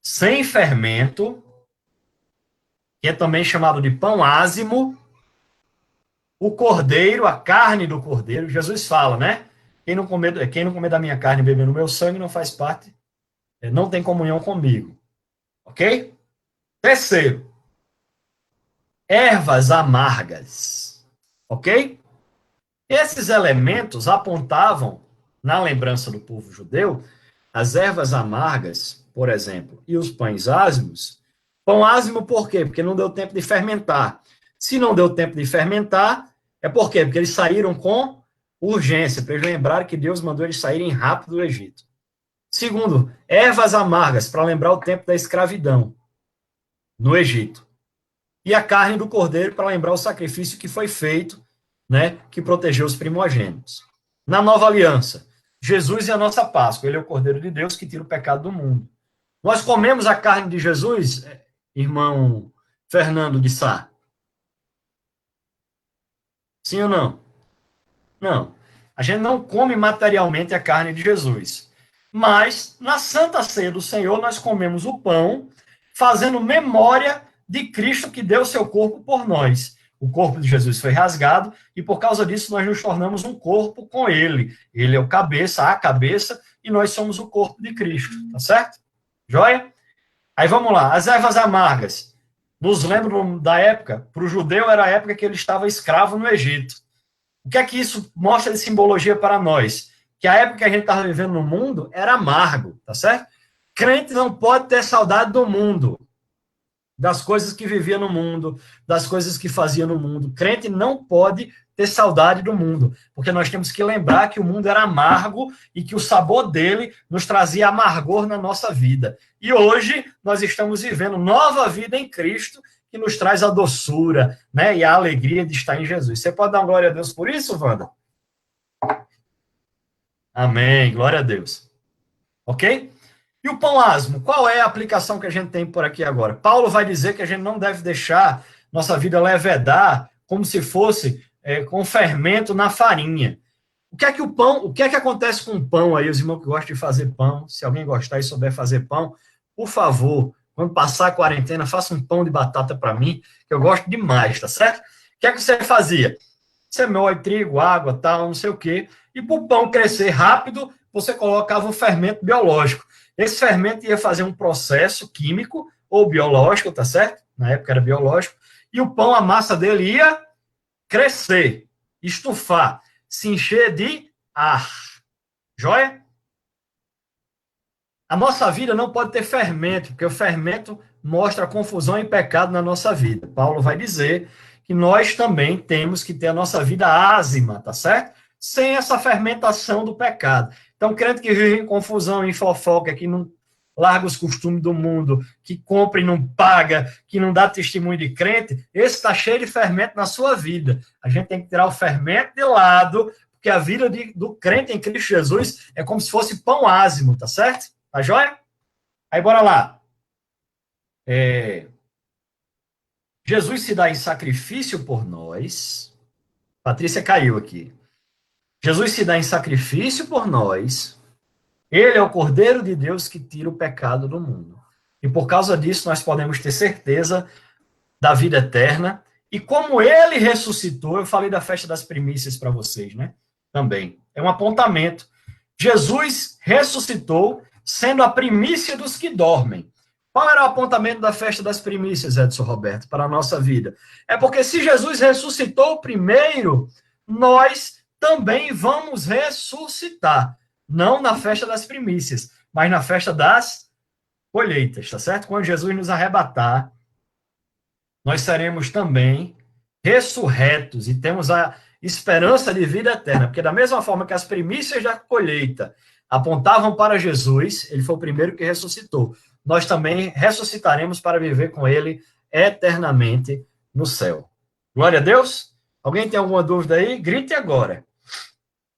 sem fermento, que é também chamado de pão ázimo, o cordeiro, a carne do cordeiro. Jesus fala, né? Quem não comer da minha carne e beber no meu sangue não faz parte, não tem comunhão comigo. Ok? Terceiro, ervas amargas. Ok? Esses elementos apontavam, na lembrança do povo judeu, as ervas amargas, por exemplo, e os pães ázimos. Pão ázimo por quê? Porque não deu tempo de fermentar. Se não deu tempo de fermentar, é por quê? Porque eles saíram com urgência, para eles lembrarem que Deus mandou eles saírem rápido do Egito. Segundo, ervas amargas, para lembrar o tempo da escravidão no Egito. E a carne do cordeiro, para lembrar o sacrifício que foi feito, né, que protegeu os primogênitos. Na nova aliança, Jesus é a nossa Páscoa, ele é o Cordeiro de Deus que tira o pecado do mundo. Nós comemos a carne de Jesus, irmão Fernando de Sá? Sim ou não? Não. A gente não come materialmente a carne de Jesus. Mas, na Santa Ceia do Senhor, nós comemos o pão, fazendo memória de Cristo que deu seu corpo por nós. O corpo de Jesus foi rasgado e, por causa disso, nós nos tornamos um corpo com ele. Ele é o cabeça, a cabeça, e nós somos o corpo de Cristo. Tá certo? Joia? Aí vamos lá. As ervas amargas. Nos lembram da época? Para o judeu era a época que ele estava escravo no Egito. O que é que isso mostra de simbologia para nós? Que a época que a gente estava vivendo no mundo era amargo, tá certo? Crente não pode ter saudade do mundo, das coisas que vivia no mundo, das coisas que fazia no mundo. Crente não pode ter saudade do mundo, porque nós temos que lembrar que o mundo era amargo e que o sabor dele nos trazia amargor na nossa vida. E hoje nós estamos vivendo nova vida em Cristo, que nos traz a doçura, né, e a alegria de estar em Jesus. Você pode dar uma glória a Deus por isso, Wanda? Amém, glória a Deus. Ok? E o pão asmo, qual é a aplicação que a gente tem por aqui agora? Paulo vai dizer que a gente não deve deixar nossa vida levedar como se fosse com fermento na farinha. O que é que acontece com o pão aí, os irmãos que gostam de fazer pão, se alguém gostar e souber fazer pão, por favor, quando passar a quarentena, faça um pão de batata para mim, que eu gosto demais, tá certo? O que é que você fazia? Você moe trigo, água, tal, não sei o quê, e para o pão crescer rápido, você colocava um fermento biológico. Esse fermento ia fazer um processo químico ou biológico, tá certo? Na época era biológico, e o pão, a massa dele ia crescer, estufar, se encher de ar. Joia? A nossa vida não pode ter fermento, porque o fermento mostra confusão e pecado na nossa vida. Paulo vai dizer que nós também temos que ter a nossa vida ázima, tá certo? Sem essa fermentação do pecado. Então, crente que vive em confusão, em fofoca, que não larga os costumes do mundo, que compra e não paga, que não dá testemunho de crente, esse está cheio de fermento na sua vida. A gente tem que tirar o fermento de lado, porque a vida do crente em Cristo Jesus é como se fosse pão ázimo, tá certo? Tá joia? Aí, bora lá. Jesus se dá em sacrifício por nós. Patrícia caiu aqui. Jesus se dá em sacrifício por nós. Ele é o Cordeiro de Deus que tira o pecado do mundo. E por causa disso, nós podemos ter certeza da vida eterna. E como ele ressuscitou, eu falei da festa das primícias para vocês, né? Também. É um apontamento. Jesus ressuscitou, sendo a primícia dos que dormem. Qual era o apontamento da festa das primícias, Edson Roberto, para a nossa vida? É porque se Jesus ressuscitou primeiro, nós também vamos ressuscitar. Não na festa das primícias, mas na festa das colheitas, tá certo? Quando Jesus nos arrebatar, nós seremos também ressurretos e temos a esperança de vida eterna, porque da mesma forma que as primícias da colheita apontavam para Jesus, ele foi o primeiro que ressuscitou. Nós também ressuscitaremos para viver com ele eternamente no céu. Glória a Deus. Alguém tem alguma dúvida aí? Grite agora.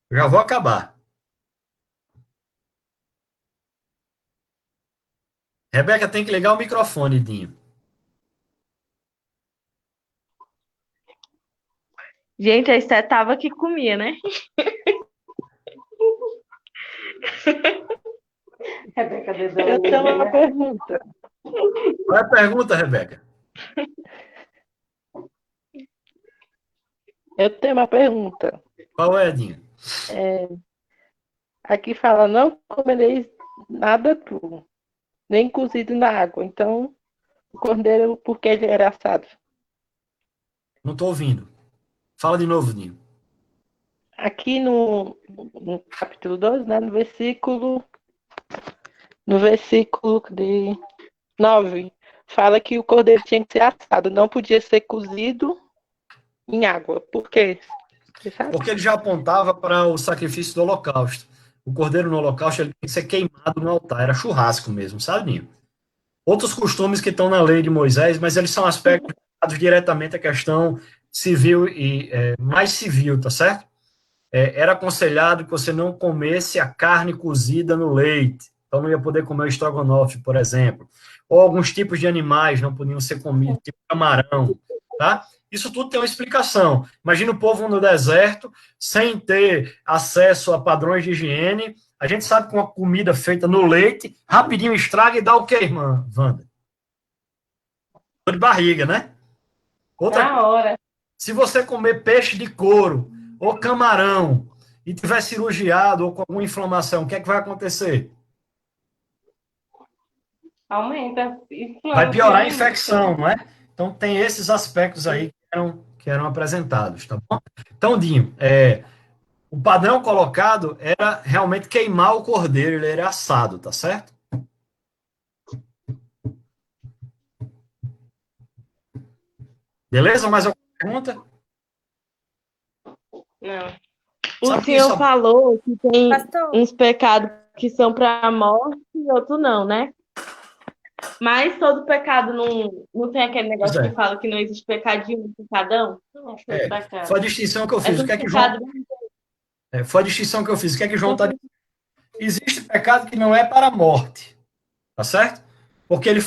Eu já vou acabar. Rebeca tem que ligar o microfone, Dinho. Gente, a Esté tava que comia, né? Rebeca, Eu tenho uma pergunta. Qual é a pergunta, Rebeca? Eu tenho uma pergunta. Qual é, Dinho? Aqui fala, não comereis nada cru, nem cozido na água. Então, o cordeiro, por que ele era assado? Não estou ouvindo. Fala de novo, Dinho. Aqui no capítulo 12, né, no versículo de 9, fala que o cordeiro tinha que ser assado, não podia ser cozido em água. Por quê? Você sabe? Porque ele já apontava para o sacrifício do holocausto. O cordeiro no holocausto ele tem que ser queimado no altar. Era churrasco mesmo, sabe, Dinho? Outros costumes que estão na lei de Moisés, mas eles são aspectos ligados diretamente à questão civil e mais civil, tá certo? Era aconselhado que você não comesse a carne cozida no leite. Então não ia poder comer o estrogonofe, por exemplo. Ou alguns tipos de animais não podiam ser comidos, tipo camarão, tá? Isso tudo tem uma explicação. Imagina o povo no deserto, sem ter acesso a padrões de higiene. A gente sabe que uma comida feita no leite, rapidinho estraga e dá o quê, irmã Wanda? Dor de barriga, né? Outra Na hora. Se você comer peixe de couro ou camarão e tiver cirurgiado ou com alguma inflamação, o que é que vai acontecer? Aumenta. Vai piorar a infecção, não é? Então, tem esses aspectos aí que eram apresentados, tá bom? Então, Dinho, o padrão colocado era realmente queimar o cordeiro, ele era assado, tá certo? Beleza? Mais alguma pergunta? Não. O Sabe que senhor isso- falou que tem Pastor, uns pecados que são para a morte e outros não, né? Mas todo pecado não tem aquele negócio Pois é. que fala que não existe pecadinho no pecadão? Não acho É, pecado. foi a distinção que eu É fiz. O tudo que é que João... pecado. Foi a distinção que eu fiz. O que é que João está dizendo? Existe pecado que não é para a morte, tá certo? Porque ele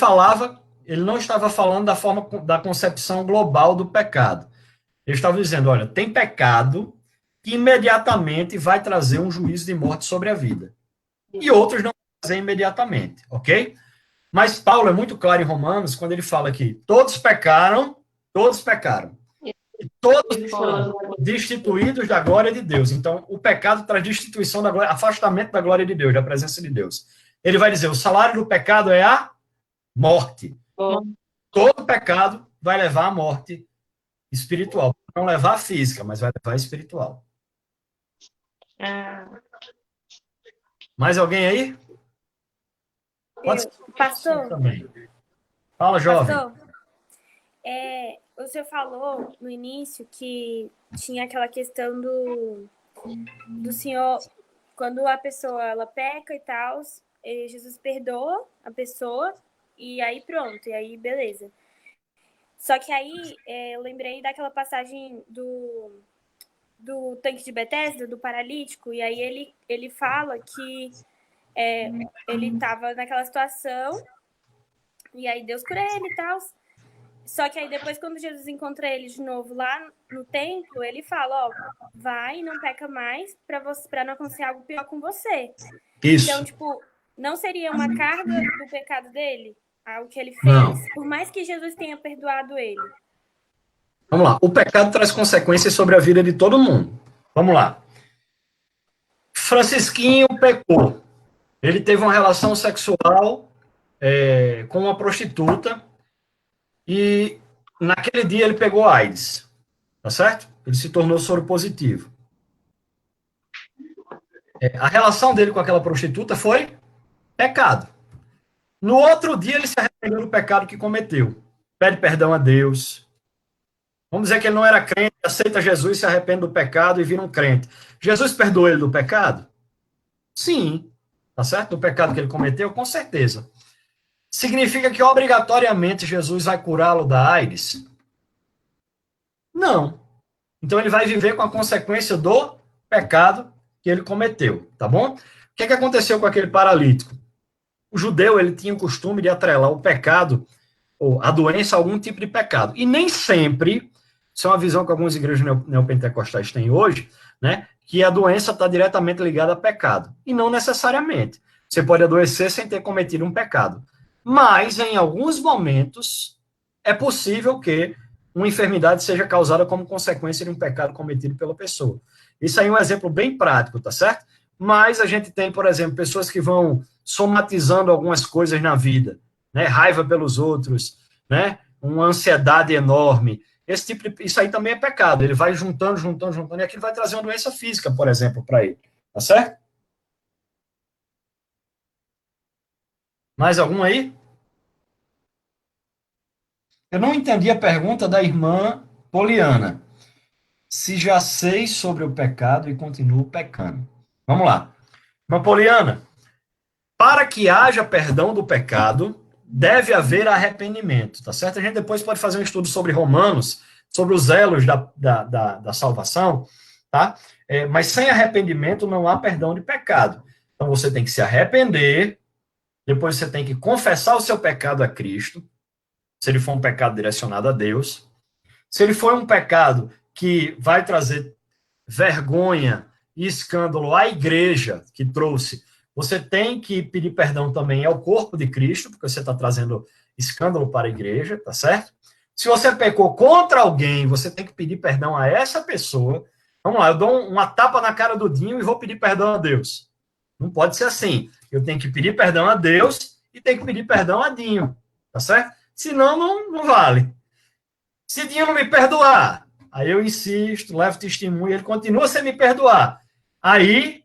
não estava falando da forma da concepção global do pecado. Ele estava dizendo, olha, tem pecado que imediatamente vai trazer um juízo de morte sobre a vida. E outros não vão trazer imediatamente, ok? Mas Paulo é muito claro em Romanos, quando ele fala que todos pecaram, e todos foram destituídos da glória de Deus. Então, o pecado traz destituição da glória, afastamento da glória de Deus, da presença de Deus. Ele vai dizer, o salário do pecado é a morte. Todo pecado vai levar à morte espiritual. Não levar a física, mas vai levar a espiritual. Mais alguém aí? Pode ser pastor, também. Fala, jovem. pastor, o senhor falou no início que tinha aquela questão do senhor, quando a pessoa ela peca e tal, Jesus perdoa a pessoa e aí pronto, e aí beleza. Só que aí eu lembrei daquela passagem do tanque de Betesda, do paralítico, e aí ele fala que ele estava naquela situação, e aí Deus cura ele e tal. Só que aí depois, quando Jesus encontra ele de novo lá no templo, ele fala, vai, não peca mais, para não acontecer algo pior com você. Isso. Então, tipo, não seria uma carga do pecado dele, algo que ele fez, Não. por mais que Jesus tenha perdoado ele. Vamos lá. O pecado traz consequências sobre a vida de todo mundo. Vamos lá. Francisquinho pecou. Ele teve uma relação sexual com uma prostituta e naquele dia ele pegou AIDS. Tá certo? Ele se tornou soropositivo. A relação dele com aquela prostituta foi pecado. No outro dia ele se arrependeu do pecado que cometeu. Pede perdão a Deus. Vamos dizer que ele não era crente, aceita Jesus, se arrepende do pecado e vira um crente. Jesus perdoou ele do pecado? Sim. Tá certo? Do pecado que ele cometeu? Com certeza. Significa que obrigatoriamente Jesus vai curá-lo da AIDS? Não. Então ele vai viver com a consequência do pecado que ele cometeu, tá bom? O que aconteceu com aquele paralítico? O judeu, ele tinha o costume de atrelar o pecado, ou a doença, a algum tipo de pecado. E nem sempre, isso é uma visão que algumas igrejas neopentecostais têm hoje, né, que a doença está diretamente ligada a pecado. E não necessariamente. Você pode adoecer sem ter cometido um pecado. Mas, em alguns momentos, é possível que uma enfermidade seja causada como consequência de um pecado cometido pela pessoa. Isso aí é um exemplo bem prático, tá certo? Mas a gente tem, por exemplo, pessoas que vão somatizando algumas coisas na vida, né? Raiva pelos outros, né? Uma ansiedade enorme. Isso aí também é pecado. Ele vai juntando, e aquilo vai trazer uma doença física, por exemplo, para ele. Tá certo? Mais algum aí? Eu não entendi a pergunta da irmã Poliana. Se já sei sobre o pecado e continuo pecando. Vamos lá. Irmã Poliana, para que haja perdão do pecado, deve haver arrependimento, tá certo? A gente depois pode fazer um estudo sobre Romanos, sobre os elos da salvação, tá? Mas sem arrependimento não há perdão de pecado. Então você tem que se arrepender, depois você tem que confessar o seu pecado a Cristo, se ele for um pecado direcionado a Deus. Se ele foi um pecado que vai trazer vergonha e escândalo à igreja que trouxe, você tem que pedir perdão também ao corpo de Cristo, porque você está trazendo escândalo para a igreja, tá certo? Se você pecou contra alguém, você tem que pedir perdão a essa pessoa. Vamos lá, eu dou uma tapa na cara do Dinho e vou pedir perdão a Deus. Não pode ser assim. Eu tenho que pedir perdão a Deus e tenho que pedir perdão a Dinho, tá certo? Senão, não vale. Se Dinho não me perdoar, aí eu insisto, levo testemunho, ele continua sem me perdoar. Aí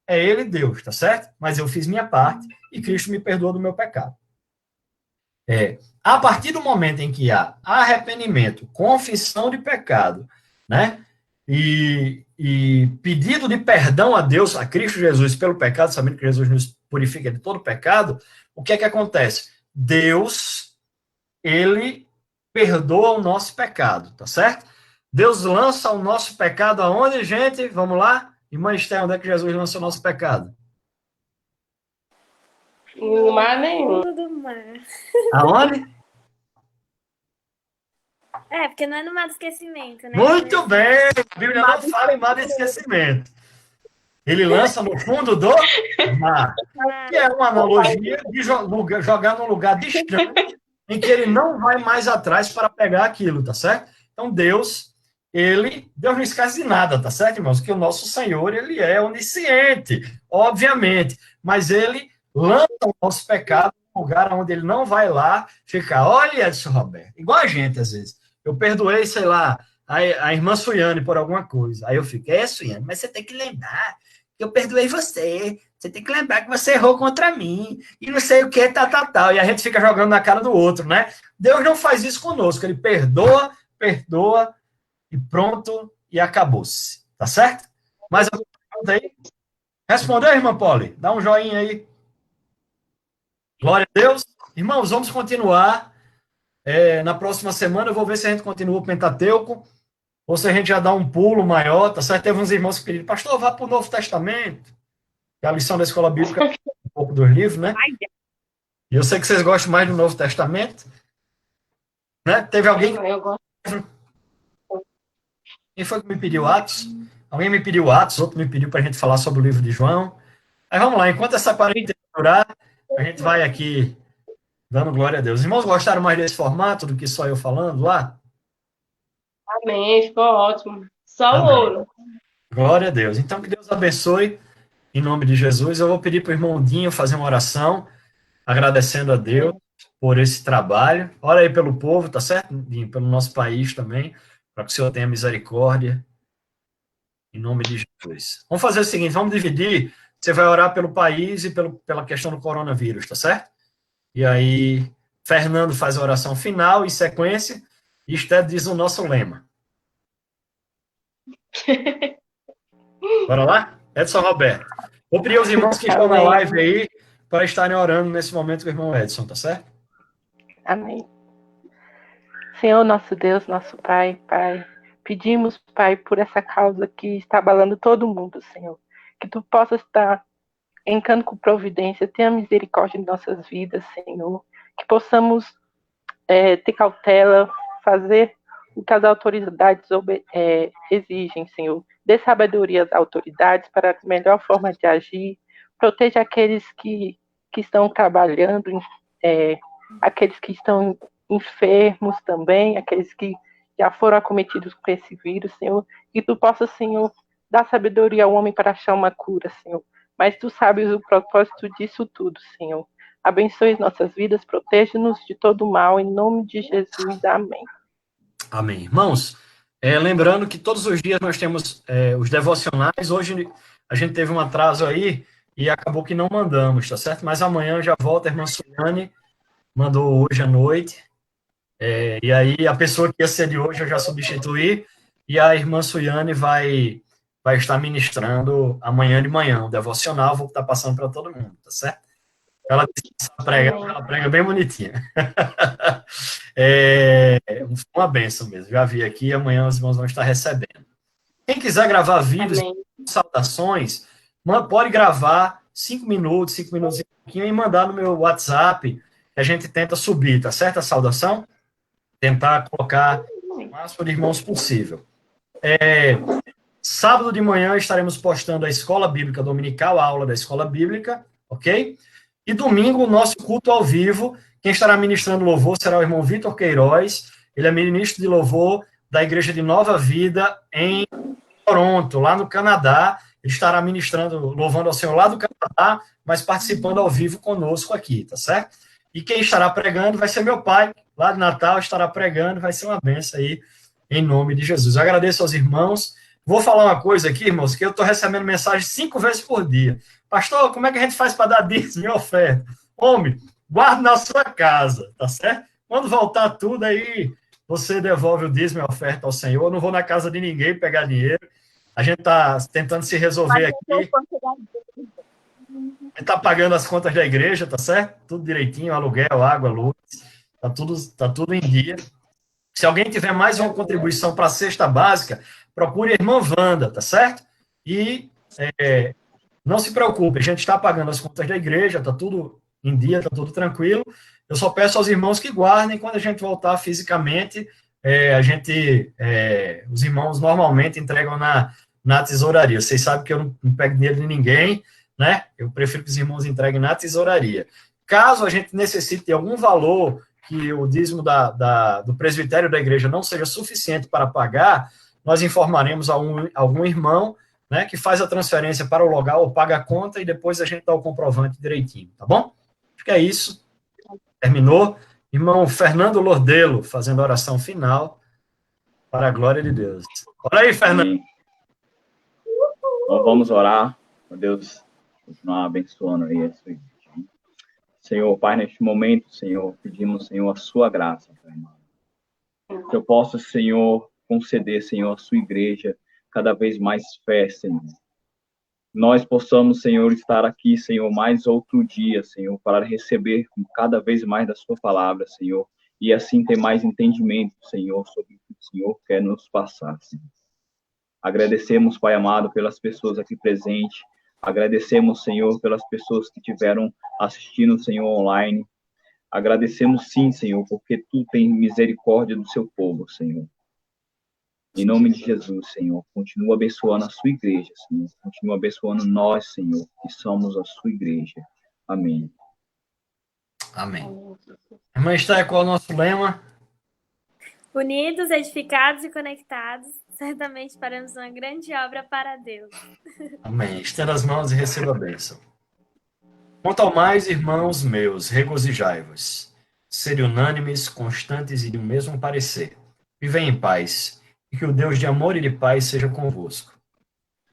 é ele Deus, tá certo? Mas eu fiz minha parte e Cristo me perdoa do meu pecado. A partir do momento em que há arrependimento, confissão de pecado, né? E pedido de perdão a Deus, a Cristo Jesus, pelo pecado, sabendo que Jesus nos purifica de todo pecado, o que é que acontece? Deus, ele perdoa o nosso pecado, tá certo? Deus lança o nosso pecado aonde, gente? Vamos lá? Irmã Esther, onde é que Jesus lança o nosso pecado? No mar nenhum. Fundo do mar. Aonde? Porque não é no mar do esquecimento, né? Muito bem! A Bíblia não fala em mar de esquecimento. Ele lança no fundo do mar. Que é uma analogia de jogar num lugar distante em que ele não vai mais atrás para pegar aquilo, tá certo? Então, Deus não esquece de nada, tá certo, irmãos? Que o nosso Senhor, ele é onisciente, obviamente, mas ele lança o nosso pecado num lugar onde ele não vai lá ficar, olha, Edson Roberto, igual a gente, às vezes. Eu perdoei, sei lá, a irmã Suiane por alguma coisa. Aí eu fico, Suiane, mas você tem que lembrar que eu perdoei você. Você tem que lembrar que você errou contra mim. E não sei o que, tal. E a gente fica jogando na cara do outro, né? Deus não faz isso conosco. Ele perdoa, e pronto, e acabou-se. Tá certo? Mais alguma pergunta aí? Respondeu, irmã Polly? Dá um joinha aí. Glória a Deus. Irmãos, vamos continuar. Na próxima semana eu vou ver se a gente continua o Pentateuco, ou se a gente já dá um pulo maior, tá certo? Teve uns irmãos que pediram, pastor, vá para o Novo Testamento, que é a lição da escola bíblica é um pouco dos livros, né? E eu sei que vocês gostam mais do Novo Testamento, né? Teve alguém Eu gosto. Quem foi que me pediu Atos? Alguém me pediu Atos, outro me pediu para a gente falar sobre o livro de João. Aí vamos lá, enquanto essa parede durar, a gente vai aqui dando glória a Deus. Os irmãos gostaram mais desse formato do que só eu falando lá? Amém, ficou ótimo. Só Amém. o ouro. Glória a Deus. Então, que Deus abençoe, em nome de Jesus. Eu vou pedir para o irmão Dinho fazer uma oração, agradecendo a Deus por esse trabalho. Ora aí pelo povo, tá certo, Dinho? Pelo nosso país também, para que o Senhor tenha misericórdia, em nome de Jesus. Vamos fazer o seguinte, vamos dividir. Você vai orar pelo país e pela questão do coronavírus, tá certo? E aí, Fernando faz a oração final, em sequência, e Esther diz o nosso lema. Bora lá? Edson Roberto. Vou pedir aos irmãos que estão na live aí para estarem orando nesse momento com o irmão Edson, tá certo? Amém. Senhor, nosso Deus, nosso Pai, pedimos, Pai, por essa causa que está abalando todo mundo, Senhor. Que Tu possas estar encando com providência, tenha misericórdia em nossas vidas, Senhor. Que possamos ter cautela, fazer o que as autoridades exigem, Senhor. Dê sabedoria às autoridades para a melhor forma de agir. Proteja aqueles que estão trabalhando, aqueles que estão enfermos também, aqueles que já foram acometidos com esse vírus, Senhor. Que Tu possa, Senhor, dar sabedoria ao homem para achar uma cura, Senhor. Mas Tu sabes o propósito disso tudo, Senhor. Abençoe nossas vidas, proteja-nos de todo mal, em nome de Jesus. Amém. Amém. Irmãos, lembrando que todos os dias nós temos os devocionais. Hoje a gente teve um atraso aí e acabou que não mandamos, tá certo? Mas amanhã já volta a irmã Suiane, mandou hoje à noite. E aí a pessoa que ia ser de hoje eu já substituí, e a irmã Suiane vai estar ministrando amanhã de manhã, o devocional, vou estar passando para todo mundo, tá certo? Ela prega bem bonitinha. Uma benção mesmo, já vi aqui, amanhã os irmãos vão estar recebendo. Quem quiser gravar vídeos, saudações, pode gravar 5 minutos e pouquinho, e mandar no meu WhatsApp, que a gente tenta subir, tá certo? A saudação, tentar colocar máximo de irmãos possível. Sábado de manhã estaremos postando a Escola Bíblica Dominical, a aula da Escola Bíblica, ok? E domingo, o nosso culto ao vivo. Quem estará ministrando louvor será o irmão Vitor Queiroz. Ele é ministro de louvor da Igreja de Nova Vida em Toronto, lá no Canadá. Ele estará ministrando, louvando ao Senhor lá do Canadá, mas participando ao vivo conosco aqui, tá certo? E quem estará pregando vai ser meu pai, lá de Natal, estará pregando, vai ser uma benção aí, em nome de Jesus. Eu agradeço aos irmãos. Vou falar uma coisa aqui, irmãos, que eu estou recebendo mensagem 5 vezes por dia. Pastor, como é que a gente faz para dar dízimo e oferta? Homem, guarde na sua casa, tá certo? Quando voltar tudo aí, você devolve o dízimo e a oferta ao Senhor. Eu não vou na casa de ninguém pegar dinheiro. A gente está tentando se resolver aqui. A gente está pagando as contas da igreja, tá certo? Tudo direitinho, aluguel, água, luz. Tá tudo em dia. Se alguém tiver mais uma contribuição para a cesta básica, procure a irmã Wanda, tá certo? E não se preocupe, a gente está pagando as contas da igreja, tá tudo em dia, tá tudo tranquilo. Eu só peço aos irmãos que guardem, quando a gente voltar fisicamente, os irmãos normalmente entregam na tesouraria. Vocês sabem que eu não pego dinheiro de ninguém, né? Eu prefiro que os irmãos entreguem na tesouraria. Caso a gente necessite de algum valor que o dízimo do presbitério da igreja não seja suficiente para pagar, nós informaremos algum irmão, né, que faz a transferência para o local ou paga a conta e depois a gente dá o comprovante direitinho, tá bom? Acho que é isso. Terminou. Irmão Fernando Lordelo, fazendo a oração final para a glória de Deus. Ora aí, Fernando. Então, vamos orar, para Deus continuar abençoando aí a sua igreja. Senhor, Pai, neste momento, Senhor, pedimos, Senhor, a sua graça, Pai, que eu possa, Senhor, conceder, Senhor, à sua igreja cada vez mais fé, Senhor. Nós possamos, Senhor, estar aqui, Senhor, mais outro dia, Senhor, para receber cada vez mais da sua palavra, Senhor, e assim ter mais entendimento, Senhor, sobre o que o Senhor quer nos passar, Senhor. Agradecemos, Pai amado, pelas pessoas aqui presentes. Agradecemos, Senhor, pelas pessoas que estiveram assistindo, Senhor, online. Agradecemos, sim, Senhor, porque Tu tens misericórdia do seu povo, Senhor. Em nome de Jesus, Senhor, continua abençoando a sua igreja, Senhor. Continua abençoando nós, Senhor, que somos a sua igreja. Amém. Amém. Irmã Esther, qual é o nosso lema? Unidos, edificados e conectados, certamente faremos uma grande obra para Deus. Amém. Estenda as mãos e receba a bênção. Quanto ao mais, irmãos meus, regozijai-vos. Sede unânimes, constantes e de um mesmo parecer. Vivem em paz, e que o Deus de amor e de paz seja convosco.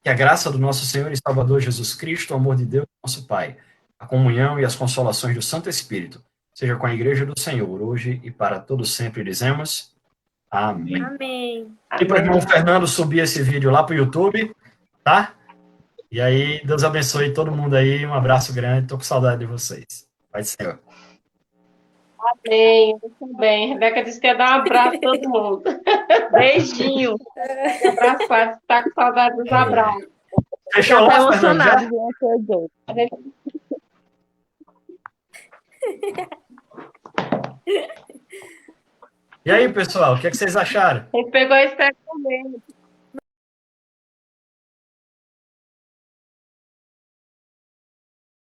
Que a graça do nosso Senhor e Salvador Jesus Cristo, o amor de Deus, nosso Pai, a comunhão e as consolações do Santo Espírito, seja com a Igreja do Senhor, hoje e para todos sempre, dizemos... Amém. Amém. E para o irmão Fernando subir esse vídeo lá para o YouTube, tá? E aí, Deus abençoe todo mundo aí. Um abraço grande. Estou com saudade de vocês. Vai, Senhor. Amém. Muito bem. Rebeca disse que ia dar um abraço a todo mundo. Beijinho. Abraçado. Está com saudade dos abraços. Fechou Tá lá, Fernando? Já? emocionado, E aí, pessoal, o que, é que vocês acharam? A gente pegou esse pé comendo.